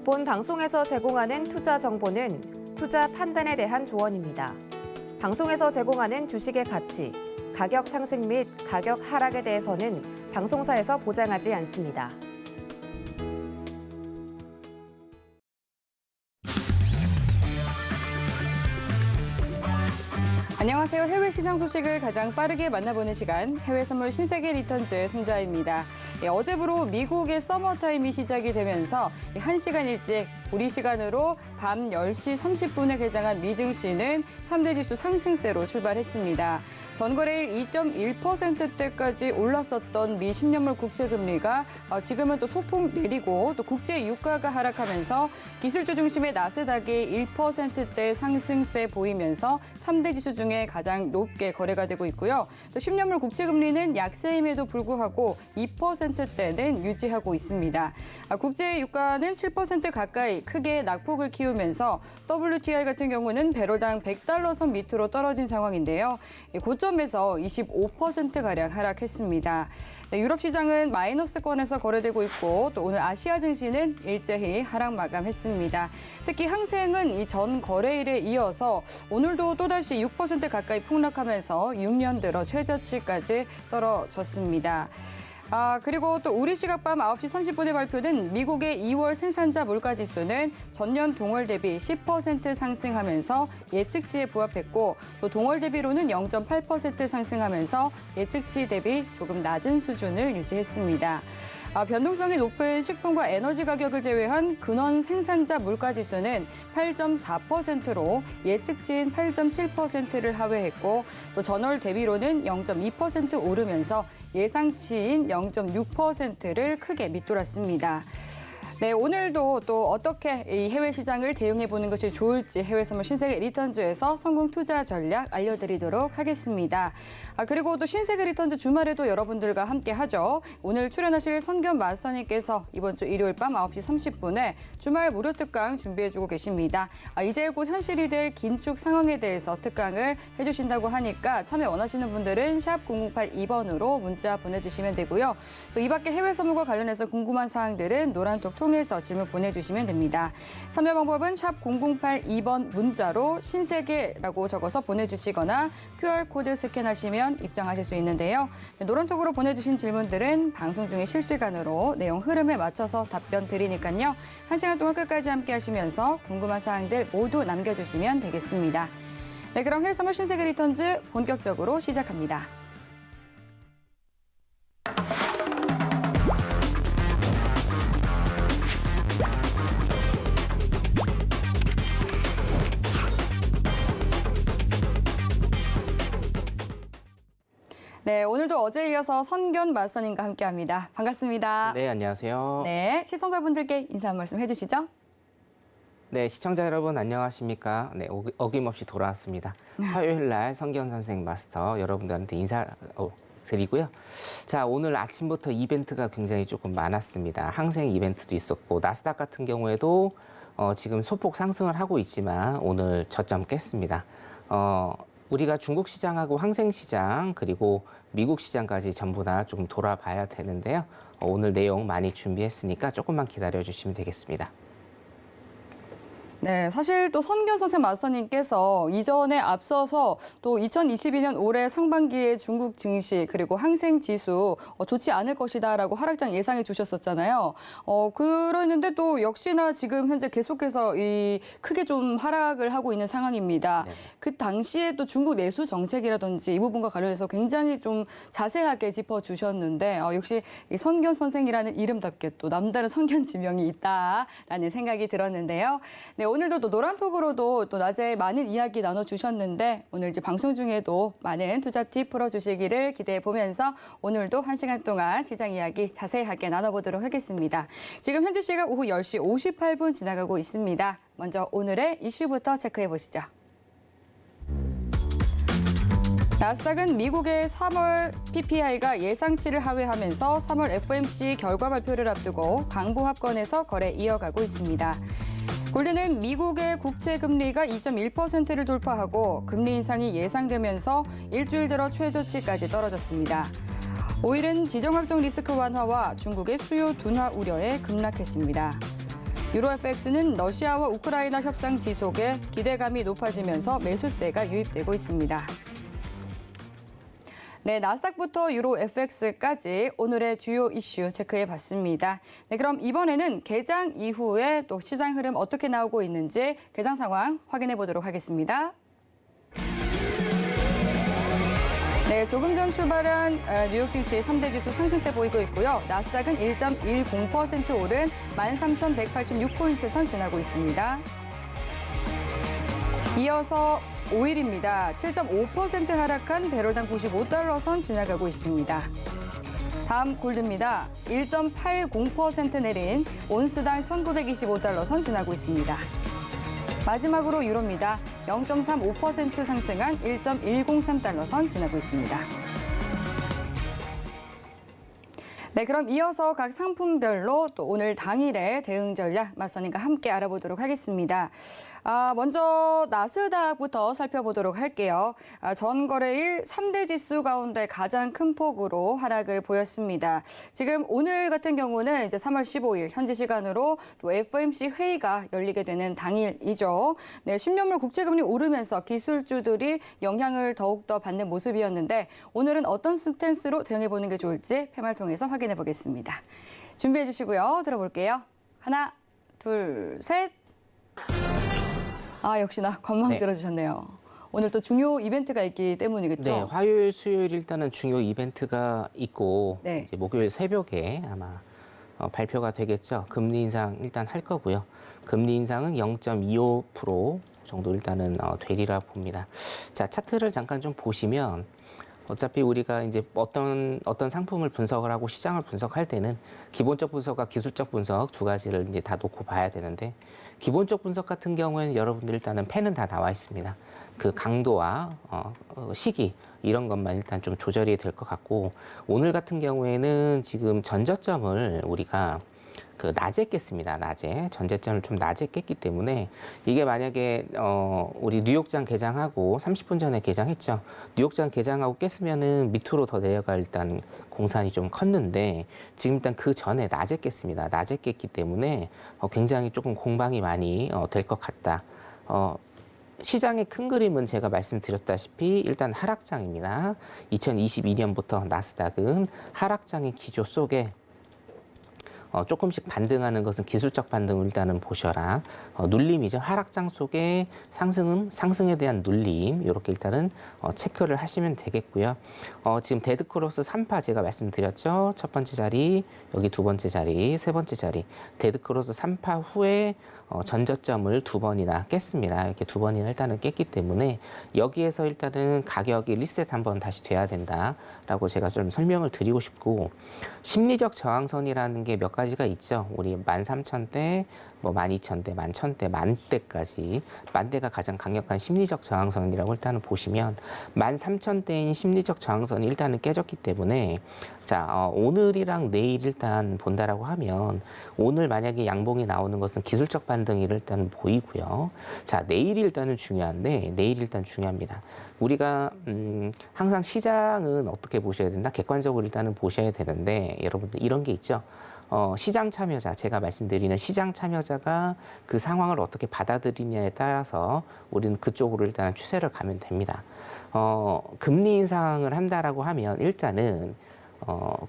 본 방송에서 제공하는 투자 정보는 투자 판단에 대한 조언입니다. 방송에서 제공하는 주식의 가치, 가격 상승 및 가격 하락에 대해서는 방송사에서 보장하지 않습니다. 안녕하세요. 해외 시장 소식을 가장 빠르게 만나보는 시간, 해외 선물 신세계 리턴즈 손자입니다. 어제부로 미국의 서머타임이 시작이 되면서 1시간 일찍 우리 시간으로 밤 10시 30분에 개장한 미증시는 3대 지수 상승세로 출발했습니다. 전거래일 2.1%대까지 올랐었던 미 10년물 국채금리가 지금은 또 소폭 내리고 또 국제 유가가 하락하면서 기술주 중심의 나스닥이 1%대 상승세 보이면서 3대 지수 중에 가장 높게 거래가 되고 있고요. 또 10년물 국채금리는 약세임에도 불구하고 2%대는 유지하고 있습니다. 국제 유가는 7% 가까이 크게 낙폭을 키우면서 WTI 같은 경우는 배럴당 100달러 선 밑으로 떨어진 상황인데요. 고점에서 25%가량 하락했습니다. 유럽 시장은 마이너스권에서 거래되고 있고 또 오늘 아시아 증시는 일제히 하락 마감했습니다. 특히 항생은 이 전 거래일에 이어서 오늘도 또다시 6% 가까이 폭락하면서 6년 들어 최저치까지 떨어졌습니다. 그리고 또 우리 시각 밤 9시 30분에 발표된 미국의 2월 생산자 물가지수는 전년 동월 대비 10% 상승하면서 예측치에 부합했고 또 동월 대비로는 0.8% 상승하면서 예측치 대비 조금 낮은 수준을 유지했습니다. 변동성이 높은 식품과 에너지 가격을 제외한 근원 생산자 물가지수는 8.4%로 예측치인 8.7%를 하회했고 또 전월 대비로는 0.2% 오르면서 예상치인 0.6%를 크게 밑돌았습니다. 네, 오늘도 또 어떻게 이 해외 시장을 대응해 보는 것이 좋을지 해외 선물 신세계 리턴즈에서 성공 투자 전략 알려드리도록 하겠습니다. 그리고 또 신세계 리턴즈 주말에도 여러분들과 함께 하죠. 오늘 출연하실 선견 마스터님께서 이번 주 일요일 밤 9시 30분에 주말 무료 특강 준비해주고 계십니다. 이제 곧 현실이 될 긴축 상황에 대해서 특강을 해주신다고 하니까 참여 원하시는 분들은 샵 0082번으로 문자 보내주시면 되고요. 또 이 밖에 해외 선물과 관련해서 궁금한 사항들은 노란톡 통해서 질문 보내주시면 됩니다. 참여 방법은 샵 0082번 문자로 신세계라고 적어서 보내주시거나 QR코드 스캔하시면 입장하실 수 있는데요. 노란톡으로 보내주신 질문들은 방송 중에 실시간으로 내용 흐름에 맞춰서 답변 드리니까요. 1시간 동안 끝까지 함께 하시면서 궁금한 사항들 모두 남겨주시면 되겠습니다. 네, 그럼 해외 선물 신세계 리턴즈 본격적으로 시작합니다. 네, 오늘도 어제에 이어서 선견 마스터님과 함께합니다. 반갑습니다. 네, 안녕하세요. 네, 시청자분들께 인사 한 말씀 해주시죠. 네, 시청자 여러분 안녕하십니까? 네, 어김없이 돌아왔습니다. 화요일 날 선견 선생 마스터 여러분들한테 인사 드리고요. 자, 오늘 아침부터 이벤트가 굉장히 조금 많았습니다. 항생 이벤트도 있었고 나스닥 같은 경우에도 지금 소폭 상승을 하고 있지만 오늘 저점 깼습니다. 우리가 중국 시장하고 항생 시장 그리고 미국 시장까지 전부 다 좀 돌아봐야 되는데요. 오늘 내용 많이 준비했으니까 조금만 기다려 주시면 되겠습니다. 네, 사실 또 선견 선생 마스터님께서 이전에 앞서서 또 2022년 올해 상반기에 중국 증시 그리고 항생 지수 좋지 않을 것이다라고 하락장 예상해 주셨었잖아요. 그러는데 또 역시나 지금 현재 계속해서 이 크게 좀 하락을 하고 있는 상황입니다. 네. 그 당시에 또 중국 내수 정책이라든지 이 부분과 관련해서 굉장히 좀 자세하게 짚어주셨는데 역시 이 선견 선생이라는 이름답게 또 남다른 선견 지명이 있다라는 생각이 들었는데요. 네, 오늘도 또 노란톡으로도 또 낮에 많은 이야기 나눠주셨는데 오늘 이제 방송 중에도 많은 투자 팁 풀어주시기를 기대해 보면서 오늘도 1시간 동안 시장 이야기 자세하게 나눠보도록 하겠습니다. 지금 현재 시각 오후 10시 58분 지나가고 있습니다. 먼저 오늘의 이슈부터 체크해 보시죠. 나스닥은 미국의 3월 PPI가 예상치를 하회하면서 3월 FOMC 결과 발표를 앞두고 강보합권에서 거래 이어가고 있습니다. 골드는 미국의 국채 금리가 2.1%를 돌파하고 금리 인상이 예상되면서 일주일 들어 최저치까지 떨어졌습니다. 오일은 지정학적 리스크 완화와 중국의 수요 둔화 우려에 급락했습니다. 유로 FX는 러시아와 우크라이나 협상 지속에 기대감이 높아지면서 매수세가 유입되고 있습니다. 네, 나스닥부터 유로 FX까지 오늘의 주요 이슈 체크해 봤습니다. 네, 그럼 이번에는 개장 이후에 또 시장 흐름 어떻게 나오고 있는지 개장 상황 확인해 보도록 하겠습니다. 네, 조금 전 출발한 뉴욕 증시 3대 지수 상승세 보이고 있고요. 나스닥은 1.10% 오른 13,186포인트 선 지나고 있습니다. 이어서 오일입니다. 7.5% 하락한 배럴당 95달러 선 지나가고 있습니다. 다음 골드입니다. 1.80% 내린 온스당 1,925달러 선 지나고 있습니다. 마지막으로 유로입니다. 0.35% 상승한 1.103달러 선 지나고 있습니다. 네, 그럼 이어서 각 상품별로 또 오늘 당일의 대응 전략 맞선님과 함께 알아보도록 하겠습니다. 먼저 나스닥부터 살펴보도록 할게요. 전 거래일 3대 지수 가운데 가장 큰 폭으로 하락을 보였습니다. 지금 오늘 같은 경우는 이제 3월 15일 현지 시간으로 또 FOMC 회의가 열리게 되는 당일이죠. 네, 10년물 국채금리 오르면서 기술주들이 영향을 더욱더 받는 모습이었는데 오늘은 어떤 스탠스로 대응해보는 게 좋을지 패말 통해서 확인해 보겠습니다. 준비해 주시고요. 들어볼게요. 하나, 둘, 셋. 역시나 관망 네. 들어주셨네요. 오늘 또 중요 이벤트가 있기 때문이겠죠? 네, 화요일, 수요일 일단은 중요 이벤트가 있고 네. 이제 목요일 새벽에 아마 발표가 되겠죠. 금리 인상 일단 할 거고요. 금리 인상은 0.25% 정도 일단은 되리라 봅니다. 자, 차트를 잠깐 좀 보시면 어차피 우리가 이제 어떤 상품을 분석을 하고 시장을 분석할 때는 기본적 분석과 기술적 분석 두 가지를 이제 다 놓고 봐야 되는데 기본적 분석 같은 경우에는 여러분들 일단은 펜은 다 나와 있습니다. 그 강도와 시기 이런 것만 일단 좀 조절이 될 것 같고 오늘 같은 경우에는 지금 전저점을 우리가 그 낮에 깼습니다. 낮에 전저점을 좀 낮에 깼기 때문에 이게 만약에 우리 뉴욕장 개장하고 30분 전에 개장했죠. 뉴욕장 개장하고 깼으면은 밑으로 더 내려갈 일단 공산이 좀 컸는데 지금 일단 그 전에 낮에 깼습니다. 낮에 깼기 때문에 굉장히 조금 공방이 많이 될 것 같다. 시장의 큰 그림은 제가 말씀드렸다시피 일단 하락장입니다. 2022년부터 나스닥은 하락장의 기조 속에 조금씩 반등하는 것은 기술적 반등을 일단은 보셔라. 눌림이죠. 하락장 속에 상승에 대한 눌림 이렇게 일단은 체크를 하시면 되겠고요. 지금 데드크로스 3파 제가 말씀드렸죠. 첫 번째 자리, 여기 두 번째 자리, 세 번째 자리. 데드크로스 3파 후에 전저점을 두 번이나 깼습니다. 이렇게 두 번이나 일단은 깼기 때문에 여기에서 일단은 가격이 리셋 한번 다시 돼야 된다라고 제가 좀 설명을 드리고 싶고 심리적 저항선이라는 게 몇 가지가 있죠. 우리 13,000대, 뭐 12,000대, 11,000대, 만대까지 만대가 가장 강력한 심리적 저항선이라고 일단은 보시면 13,000대인 심리적 저항선이 일단은 깨졌기 때문에 자 오늘이랑 내일 일단 본다라고 하면 오늘 만약에 양봉이 나오는 것은 기술적 반등이 일단 보이고요. 자 내일이 일단은 중요한데 내일 일단 중요합니다. 우리가 항상 시장은 어떻게 보셔야 된다? 객관적으로 일단은 보셔야 되는데 여러분들 이런 게 있죠. 시장 참여자, 제가 말씀드리는 시장 참여자가 그 상황을 어떻게 받아들이냐에 따라서 우리는 그쪽으로 일단 추세를 가면 됩니다. 금리 인상을 한다라고 하면 일단은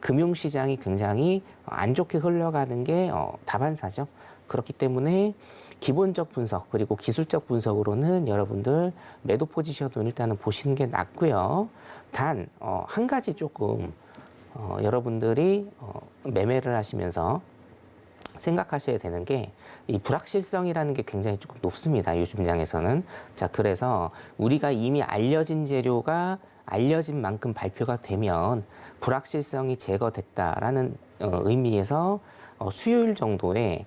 금융시장이 굉장히 안 좋게 흘러가는 게 다반사죠. 그렇기 때문에 기본적 분석 그리고 기술적 분석으로는 여러분들 매도 포지션을 일단은 보시는 게 낫고요. 단 한 가지 조금 여러분들이 매매를 하시면서 생각하셔야 되는 게 이 불확실성이라는 게 굉장히 조금 높습니다. 요즘 장에서는. 자, 그래서 우리가 이미 알려진 재료가 알려진 만큼 발표가 되면 불확실성이 제거됐다라는 의미에서 수요일 정도에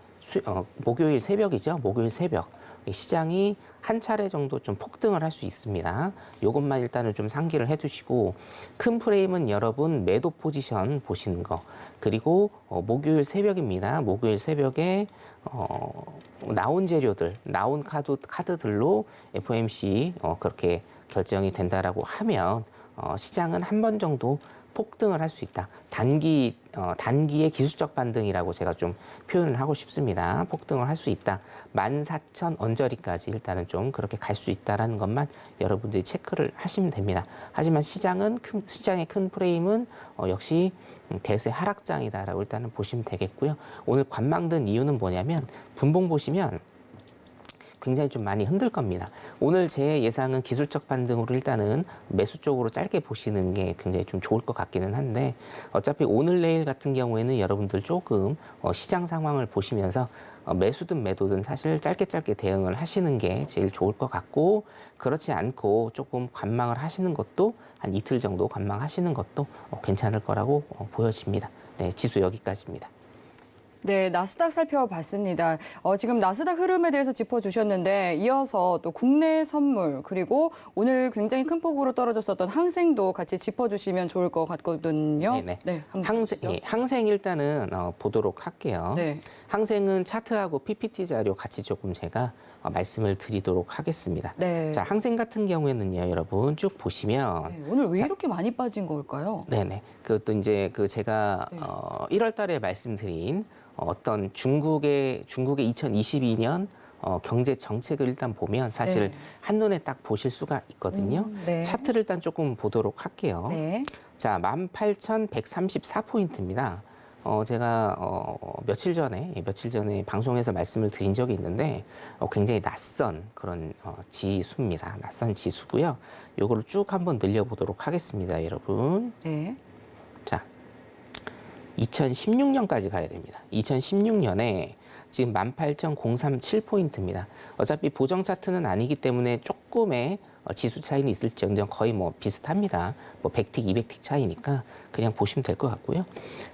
목요일 새벽이죠. 목요일 새벽. 시장이 한 차례 정도 좀 폭등을 할 수 있습니다. 이것만 일단은 좀 상기를 해두시고 큰 프레임은 여러분 매도 포지션 보시는 거 그리고 목요일 새벽입니다. 목요일 새벽에 나온 재료들, 나온 카드들로 FOMC 그렇게 결정이 된다라고 하면 시장은 한 번 정도 폭등을 할 수 있다. 단기의 기술적 반등이라고 제가 좀 표현을 하고 싶습니다. 폭등을 할 수 있다. 14,000 언저리까지 일단은 좀 그렇게 갈 수 있다라는 것만 여러분들이 체크를 하시면 됩니다. 하지만 시장의 큰 프레임은 역시 대세 하락장이다라고 일단은 보시면 되겠고요. 오늘 관망든 이유는 뭐냐면 분봉 보시면 굉장히 좀 많이 흔들 겁니다. 오늘 제 예상은 기술적 반등으로 일단은 매수 쪽으로 짧게 보시는 게 굉장히 좀 좋을 것 같기는 한데 어차피 오늘 내일 같은 경우에는 여러분들 조금 시장 상황을 보시면서 매수든 매도든 사실 짧게 대응을 하시는 게 제일 좋을 것 같고 그렇지 않고 조금 관망을 하시는 것도 한 이틀 정도 관망하시는 것도 괜찮을 거라고 보여집니다. 네, 지수 여기까지입니다. 네, 나스닥 살펴봤습니다. 지금 나스닥 흐름에 대해서 짚어주셨는데 이어서 또 국내 선물 그리고 오늘 굉장히 큰 폭으로 떨어졌었던 항생도 같이 짚어주시면 좋을 것 같거든요. 네네. 네, 한번 항생, 보시죠. 항생 일단은 보도록 할게요. 네. 항생은 차트하고 PPT 자료 같이 조금 제가 말씀을 드리도록 하겠습니다. 네. 자, 항생 같은 경우에는요, 여러분 쭉 보시면 네, 오늘 왜 이렇게 많이 빠진 걸까요? 네네. 그것도 이제 제가 네. 1월 달에 말씀드린 어떤 중국의 2022년 경제 정책을 일단 보면 사실 네. 한눈에 딱 보실 수가 있거든요. 네. 차트를 일단 조금 보도록 할게요. 네. 자, 18,134포인트입니다. 제가 며칠 전에 방송에서 말씀을 드린 적이 있는데 굉장히 낯선 그런 지수입니다. 낯선 지수고요. 요거를 쭉 한번 늘려보도록 하겠습니다, 여러분. 네. 자, 2016년까지 가야 됩니다. 2016년에 지금 18,037포인트입니다. 어차피 보정 차트는 아니기 때문에 조금의 지수 차이는 있을지언정 거의 뭐 비슷합니다. 뭐 100틱, 200틱 차이니까 그냥 보시면 될 것 같고요.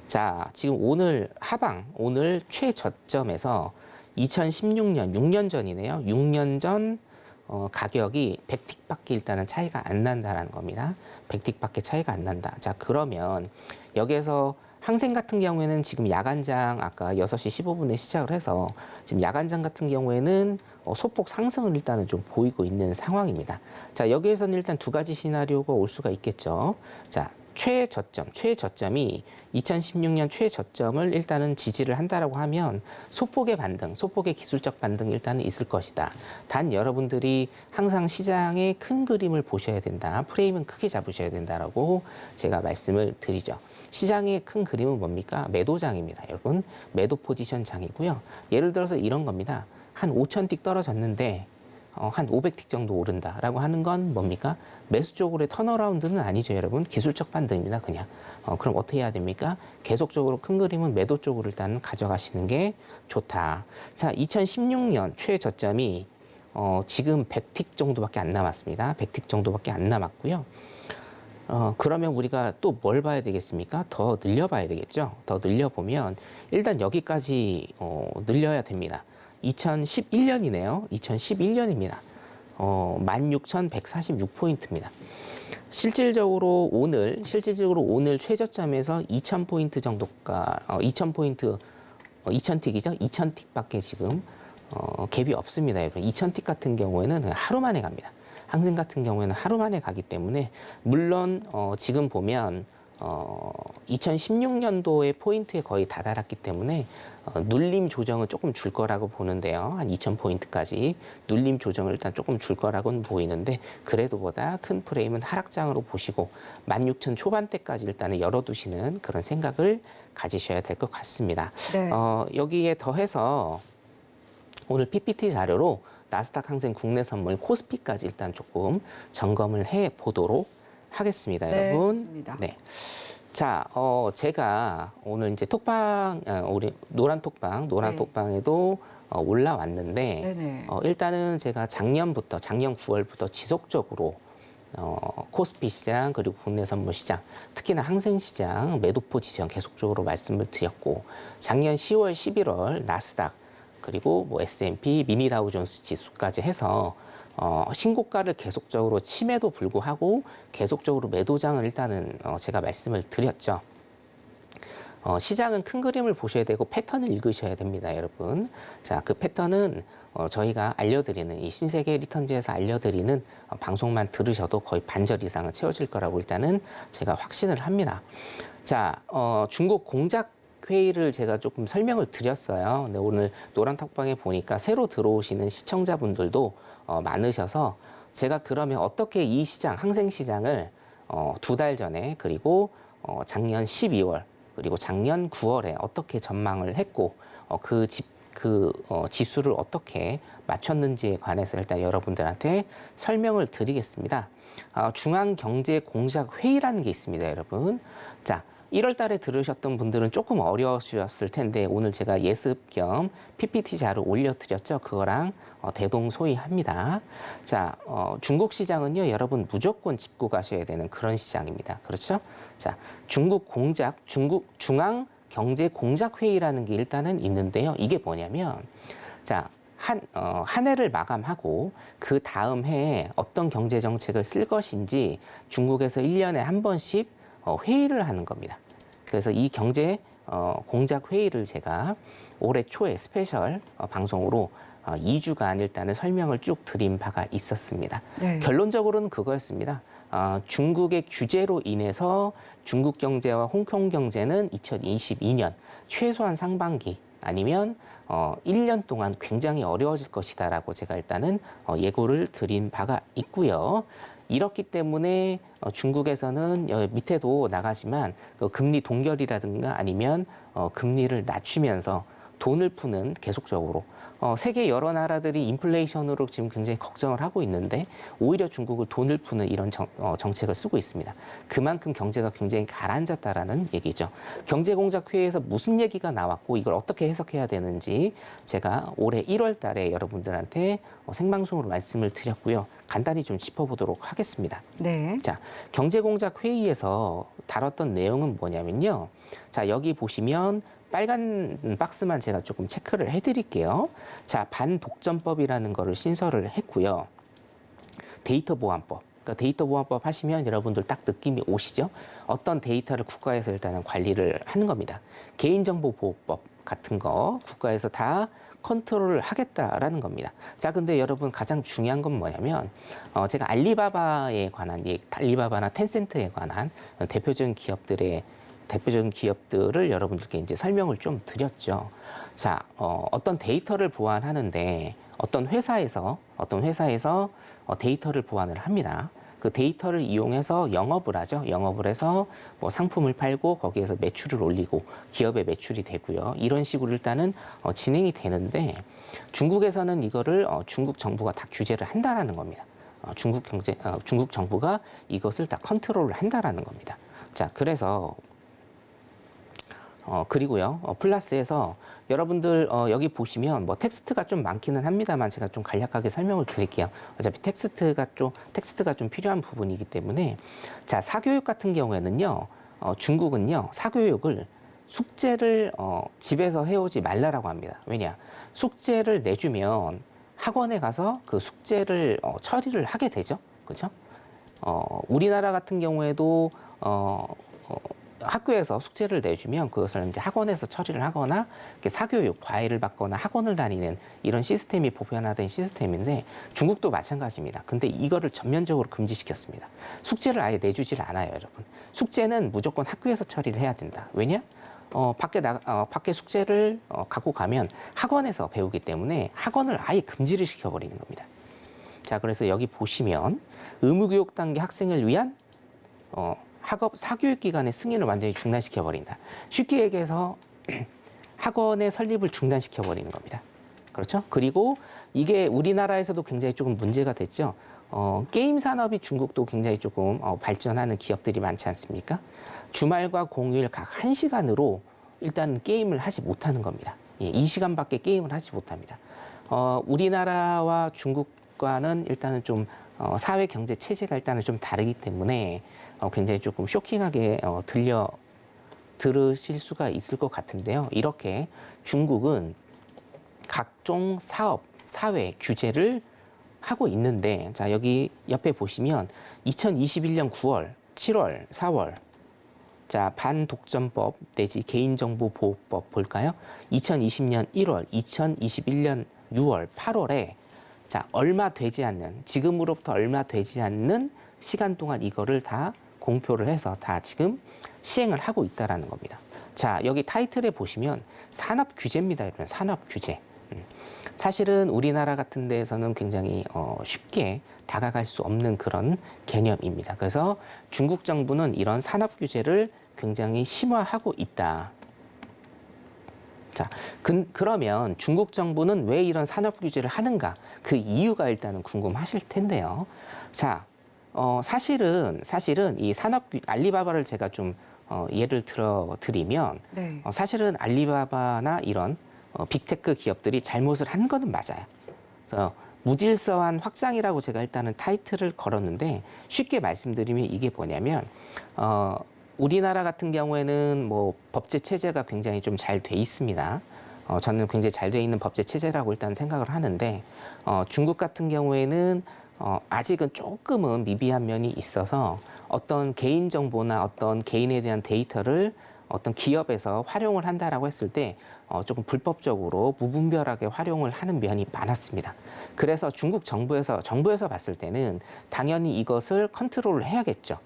자, 지금 오늘 오늘 최저점에서 2016년, 6년 전이네요. 6년 전 가격이 100틱밖에 일단은 차이가 안 난다는 겁니다. 100틱밖에 차이가 안 난다. 자, 그러면 여기에서 항생 같은 경우에는 지금 야간장 아까 6시 15분에 시작을 해서 지금 야간장 같은 경우에는 소폭 상승을 일단은 좀 보이고 있는 상황입니다. 자, 여기에서는 일단 두 가지 시나리오가 올 수가 있겠죠. 자, 최저점이 2016년 최저점을 일단은 지지를 한다라고 하면 소폭의 반등, 소폭의 기술적 반등이 일단은 있을 것이다. 단 여러분들이 항상 시장의 큰 그림을 보셔야 된다. 프레임은 크게 잡으셔야 된다라고 제가 말씀을 드리죠. 시장의 큰 그림은 뭡니까? 매도장입니다. 여러분, 매도 포지션 장이고요. 예를 들어서 이런 겁니다. 한 5,000틱 떨어졌는데 한 500틱 정도 오른다라고 하는 건 뭡니까? 매수 쪽으로의 턴어라운드는 아니죠, 여러분. 기술적 반등입니다, 그냥. 그럼 어떻게 해야 됩니까? 계속적으로 큰 그림은 매도 쪽으로 일단 가져가시는 게 좋다. 자, 2016년 최저점이 지금 100틱 정도밖에 안 남았습니다. 100틱 정도밖에 안 남았고요. 그러면 우리가 또 뭘 봐야 되겠습니까? 더 늘려봐야 되겠죠. 더 늘려보면 일단 여기까지 늘려야 됩니다. 2011년이네요. 2011년입니다. 16,146포인트입니다. 실질적으로 오늘 최저점에서 2,000포인트 정도가 2,000포인트 2,000틱이죠. 2,000틱밖에 지금 갭이 없습니다. 여러분. 2,000틱 같은 경우에는 하루 만에 갑니다. 항생 같은 경우에는 하루 만에 가기 때문에 물론 지금 보면 2016년도의 포인트에 거의 다다랐기 때문에 눌림 조정은 조금 줄 거라고 보는데요. 한 2,000포인트까지 눌림 조정을 일단 조금 줄 거라고는 보이는데 그래도 보다 큰 프레임은 하락장으로 보시고 16,000 초반대까지 일단은 열어두시는 그런 생각을 가지셔야 될 것 같습니다. 네. 여기에 더해서 오늘 PPT 자료로 나스닥 항생 국내 선물 코스피까지 일단 조금 점검을 해 보도록 하겠습니다, 네, 여러분. 좋습니다. 네. 자, 제가 오늘 이제 톡방, 우리 노란 네. 톡방에도 올라왔는데, 네네. 일단은 제가 작년 9월부터 지속적으로 코스피 시장 그리고 국내 선물 시장, 특히나 항생 시장 매도 포지션 계속적으로 말씀을 드렸고, 작년 10월, 11월 나스닥 그리고 뭐 S&P, 미니 다우존스 지수까지 해서 신고가를 계속적으로 침에도 불구하고 계속적으로 매도장을 일단은 제가 말씀을 드렸죠. 시장은 큰 그림을 보셔야 되고 패턴을 읽으셔야 됩니다, 여러분. 자, 그 패턴은 저희가 알려드리는 이 신세계 리턴즈에서 알려드리는 방송만 들으셔도 거의 반절 이상은 채워질 거라고 일단은 제가 확신을 합니다. 자, 중국 공작 회의를 제가 조금 설명을 드렸어요. 근데 오늘 노란 톡방에 보니까 새로 들어오시는 시청자분들도 많으셔서 제가 그러면 어떻게 이 시장, 항생시장을 2달 전에 그리고 작년 12월 그리고 작년 9월에 어떻게 전망을 했고 지수를 어떻게 맞췄는지에 관해서 일단 여러분들한테 설명을 드리겠습니다. 중앙경제공작회의라는 게 있습니다, 여러분. 자, 1월 달에 들으셨던 분들은 조금 어려우셨을 텐데 오늘 제가 예습 겸 PPT 자료 올려드렸죠. 그거랑 대동소이합니다. 자, 중국 시장은요, 여러분 무조건 짚고 가셔야 되는 그런 시장입니다. 그렇죠? 자, 중국 중앙경제공작회의라는 게 일단은 있는데요. 이게 뭐냐면, 자, 한 해를 마감하고 그 다음 해에 어떤 경제 정책을 쓸 것인지 중국에서 1년에 한 번씩 회의를 하는 겁니다. 그래서 이 경제 공작 회의를 제가 올해 초에 스페셜 방송으로 2주간 일단은 설명을 쭉 드린 바가 있었습니다. 네. 결론적으로는 그거였습니다. 중국의 규제로 인해서 중국 경제와 홍콩 경제는 2022년 최소한 상반기 아니면 1년 동안 굉장히 어려워질 것이다라고 제가 일단은 예고를 드린 바가 있고요. 이렇기 때문에 중국에서는 밑에도 나가지만 금리 동결이라든가 아니면 금리를 낮추면서 돈을 푸는 계속적으로 세계 여러 나라들이 인플레이션으로 지금 굉장히 걱정을 하고 있는데 오히려 중국을 돈을 푸는 이런 정책을 쓰고 있습니다. 그만큼 경제가 굉장히 가라앉았다라는 얘기죠. 경제공작회의에서 무슨 얘기가 나왔고 이걸 어떻게 해석해야 되는지 제가 올해 1월 달에 여러분들한테 생방송으로 말씀을 드렸고요. 간단히 좀 짚어보도록 하겠습니다. 네. 자, 경제공작회의에서 다뤘던 내용은 뭐냐면요. 자, 여기 보시면 빨간 박스만 제가 조금 체크를 해드릴게요. 자, 반독점법이라는 거를 신설을 했고요. 데이터 보안법. 그러니까 데이터 보안법 하시면 여러분들 딱 느낌이 오시죠? 어떤 데이터를 국가에서 일단은 관리를 하는 겁니다. 개인정보보호법 같은 거 국가에서 다 컨트롤을 하겠다라는 겁니다. 자, 근데 여러분 가장 중요한 건 뭐냐면 제가 알리바바에 관한 알리바바나 텐센트에 관한 대표적인 기업들을 여러분들께 이제 설명을 좀 드렸죠. 자, 어떤 데이터를 보완하는데 어떤 회사에서 데이터를 보완을 합니다. 그 데이터를 이용해서 영업을 하죠. 영업을 해서 뭐 상품을 팔고 거기에서 매출을 올리고 기업의 매출이 되고요. 이런 식으로 일단은 진행이 되는데 중국에서는 이거를 중국 정부가 다 규제를 한다라는 겁니다. 중국 정부가 이것을 다 컨트롤을 한다라는 겁니다. 자, 그래서 그리고요, 플러스에서 여러분들 여기 보시면 뭐 텍스트가 좀 많기는 합니다만 제가 좀 간략하게 설명을 드릴게요. 어차피 텍스트가 좀 필요한 부분이기 때문에. 자, 사교육 같은 경우에는요, 중국은요, 사교육을 숙제를 집에서 해오지 말라라고 합니다. 왜냐? 숙제를 내주면 학원에 가서 그 숙제를 처리를 하게 되죠. 그렇죠? 우리나라 같은 경우에도 학교에서 숙제를 내주면 그것을 이제 학원에서 처리를 하거나 사교육, 과외를 받거나 학원을 다니는 이런 시스템이 보편화된 시스템인데 중국도 마찬가지입니다. 근데 이거를 전면적으로 금지시켰습니다. 숙제를 아예 내주질 않아요, 여러분. 숙제는 무조건 학교에서 처리를 해야 된다. 왜냐? 밖에 숙제를 갖고 가면 학원에서 배우기 때문에 학원을 아예 금지를 시켜버리는 겁니다. 자, 그래서 여기 보시면 의무교육 단계 학생을 위한 학업 사교육기관의 승인을 완전히 중단시켜버린다. 쉽게 얘기해서 학원의 설립을 중단시켜버리는 겁니다. 그렇죠? 그리고 이게 우리나라에서도 굉장히 조금 문제가 됐죠. 게임 산업이 중국도 굉장히 조금 발전하는 기업들이 많지 않습니까? 주말과 공휴일 각 1시간으로 일단 게임을 하지 못하는 겁니다. 예, 2시간밖에 게임을 하지 못합니다. 우리나라와 중국과는 일단은 좀 사회 경제 체제가 일단은 좀 다르기 때문에 굉장히 조금 쇼킹하게 들으실 수가 있을 것 같은데요. 이렇게 중국은 각종 사업, 사회 규제를 하고 있는데, 자, 여기 옆에 보시면 2021년 9월, 7월, 4월 자, 반독점법 내지 개인정보보호법 볼까요? 2020년 1월, 2021년 6월, 8월에 자, 얼마 되지 않는, 지금으로부터 얼마 되지 않는 시간 동안 이거를 다 공표를 해서 다 지금 시행을 하고 있다라는 겁니다. 자, 여기 타이틀에 보시면 산업 규제입니다. 이런 산업 규제. 사실은 우리나라 같은 데에서는 굉장히 쉽게 다가갈 수 없는 그런 개념입니다. 그래서 중국 정부는 이런 산업 규제를 굉장히 심화하고 있다. 자, 그러면 중국 정부는 왜 이런 산업 규제를 하는가? 그 이유가 일단은 궁금하실 텐데요. 자, 사실은 이 알리바바를 제가 좀 예를 들어 드리면 네. 사실은 알리바바나 이런 빅테크 기업들이 잘못을 한 거는 맞아요. 그래서 무질서한 확장이라고 제가 일단은 타이틀을 걸었는데 쉽게 말씀드리면 이게 뭐냐면 우리나라 같은 경우에는 뭐 법제 체제가 굉장히 좀 잘 돼 있습니다. 저는 굉장히 잘 돼 있는 법제 체제라고 일단 생각을 하는데 중국 같은 경우에는 아직은 조금은 미비한 면이 있어서 어떤 개인 정보나 어떤 개인에 대한 데이터를 어떤 기업에서 활용을 한다라고 했을 때 조금 불법적으로 무분별하게 활용을 하는 면이 많았습니다. 그래서 중국 정부에서 봤을 때는 당연히 이것을 컨트롤을 해야겠죠.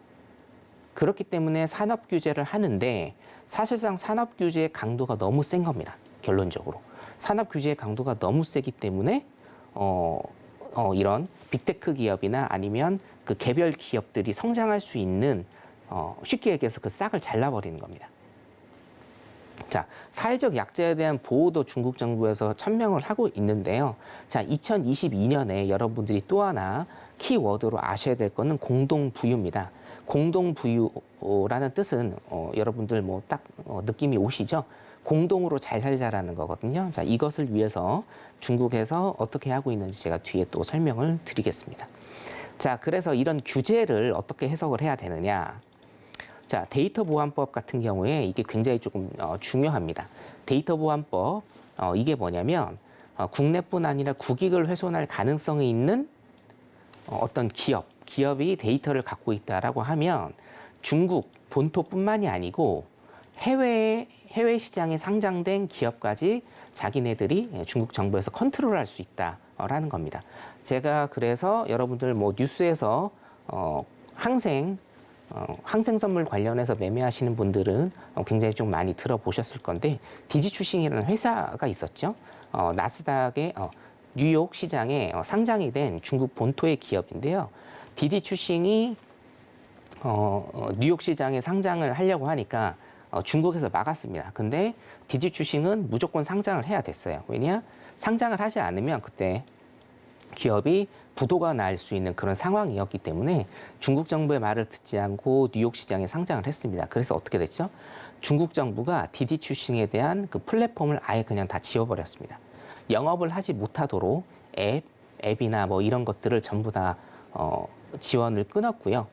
그렇기 때문에 산업 규제를 하는데 사실상 산업 규제의 강도가 너무 센 겁니다. 결론적으로. 산업 규제의 강도가 너무 세기 때문에 이런 빅테크 기업이나 아니면 그 개별 기업들이 성장할 수 있는 쉽게 얘기해서 그 싹을 잘라버리는 겁니다. 자, 사회적 약자에 대한 보호도 중국 정부에서 천명을 하고 있는데요. 자, 2022년에 여러분들이 또 하나 키워드로 아셔야 될 거는 공동부유입니다. 공동부유라는 뜻은 여러분들 뭐 딱 느낌이 오시죠? 공동으로 잘 살자라는 거거든요. 자, 이것을 위해서 중국에서 어떻게 하고 있는지 제가 뒤에 또 설명을 드리겠습니다. 자, 그래서 이런 규제를 어떻게 해석을 해야 되느냐? 자, 데이터 보안법 같은 경우에 이게 굉장히 조금 중요합니다. 데이터 보안법 이게 뭐냐면 국내뿐 아니라 국익을 훼손할 가능성이 있는 어떤 기업이 데이터를 갖고 있다라고 하면 중국 본토뿐만이 아니고 해외 시장에 상장된 기업까지 자기네들이 중국 정부에서 컨트롤할 수 있다라는 겁니다. 제가 그래서 여러분들 뭐 뉴스에서 항생 선물 관련해서 매매하시는 분들은 굉장히 좀 많이 들어보셨을 건데 디지추싱이라는 회사가 있었죠. 나스닥의 뉴욕 시장에 상장이 된 중국 본토의 기업인데요. 디디추싱이 뉴욕 시장에 상장을 하려고 하니까 중국에서 막았습니다. 근데 디디추싱은 무조건 상장을 해야 됐어요. 왜냐? 상장을 하지 않으면 그때 기업이 부도가 날 수 있는 그런 상황이었기 때문에 중국 정부의 말을 듣지 않고 뉴욕 시장에 상장을 했습니다. 그래서 어떻게 됐죠? 중국 정부가 디디추싱에 대한 그 플랫폼을 아예 그냥 다 지워버렸습니다. 영업을 하지 못하도록 앱이나 뭐 이런 것들을 전부 다 지원을 끊었고요.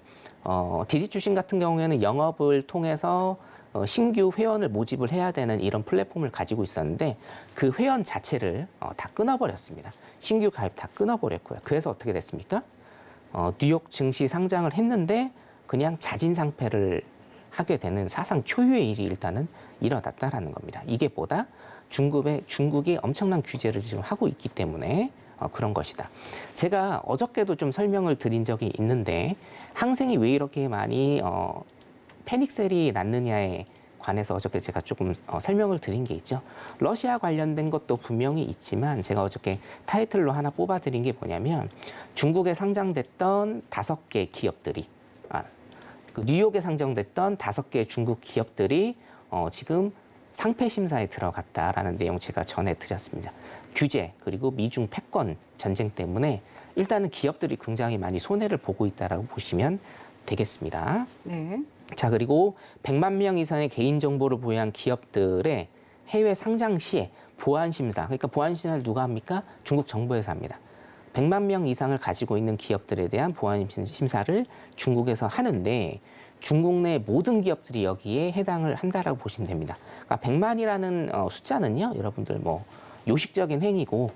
디디추싱 같은 경우에는 영업을 통해서 신규 회원을 모집을 해야 되는 이런 플랫폼을 가지고 있었는데 그 회원 자체를 다 끊어버렸습니다. 신규 가입 다 끊어버렸고요. 그래서 어떻게 됐습니까? 뉴욕 증시 상장을 했는데 그냥 자진상폐를 하게 되는 사상 초유의 일이 일단은 일어났다라는 겁니다. 이게 보다 중국이 엄청난 규제를 지금 하고 있기 때문에 그런 것이다. 제가 어저께도 좀 설명을 드린 적이 있는데 항생이 왜 이렇게 많이 패닉셀이 났느냐에 관해서 어저께 제가 조금 설명을 드린 게 있죠. 러시아 관련된 것도 분명히 있지만 제가 어저께 타이틀로 하나 뽑아드린 게 뭐냐면 중국에 상장됐던 5개 기업들이 그 뉴욕에 상장됐던 5개 중국 기업들이 지금 상폐 심사에 들어갔다라는 내용 제가 전해드렸습니다. 규제 그리고 미중 패권 전쟁 때문에 일단은 기업들이 굉장히 많이 손해를 보고 있다라고 보시면 되겠습니다. 네. 자, 그리고 100만 명 이상의 개인정보를 보유한 기업들의 해외 상장 시에 보안심사, 그러니까 보안심사를 누가 합니까? 중국 정부에서 합니다. 100만 명 이상을 가지고 있는 기업들에 대한 보안심사를 중국에서 하는데 중국 내 모든 기업들이 여기에 해당을 한다라고 보시면 됩니다. 그러니까 100만이라는 숫자는요, 여러분들 뭐 요식적인 행위고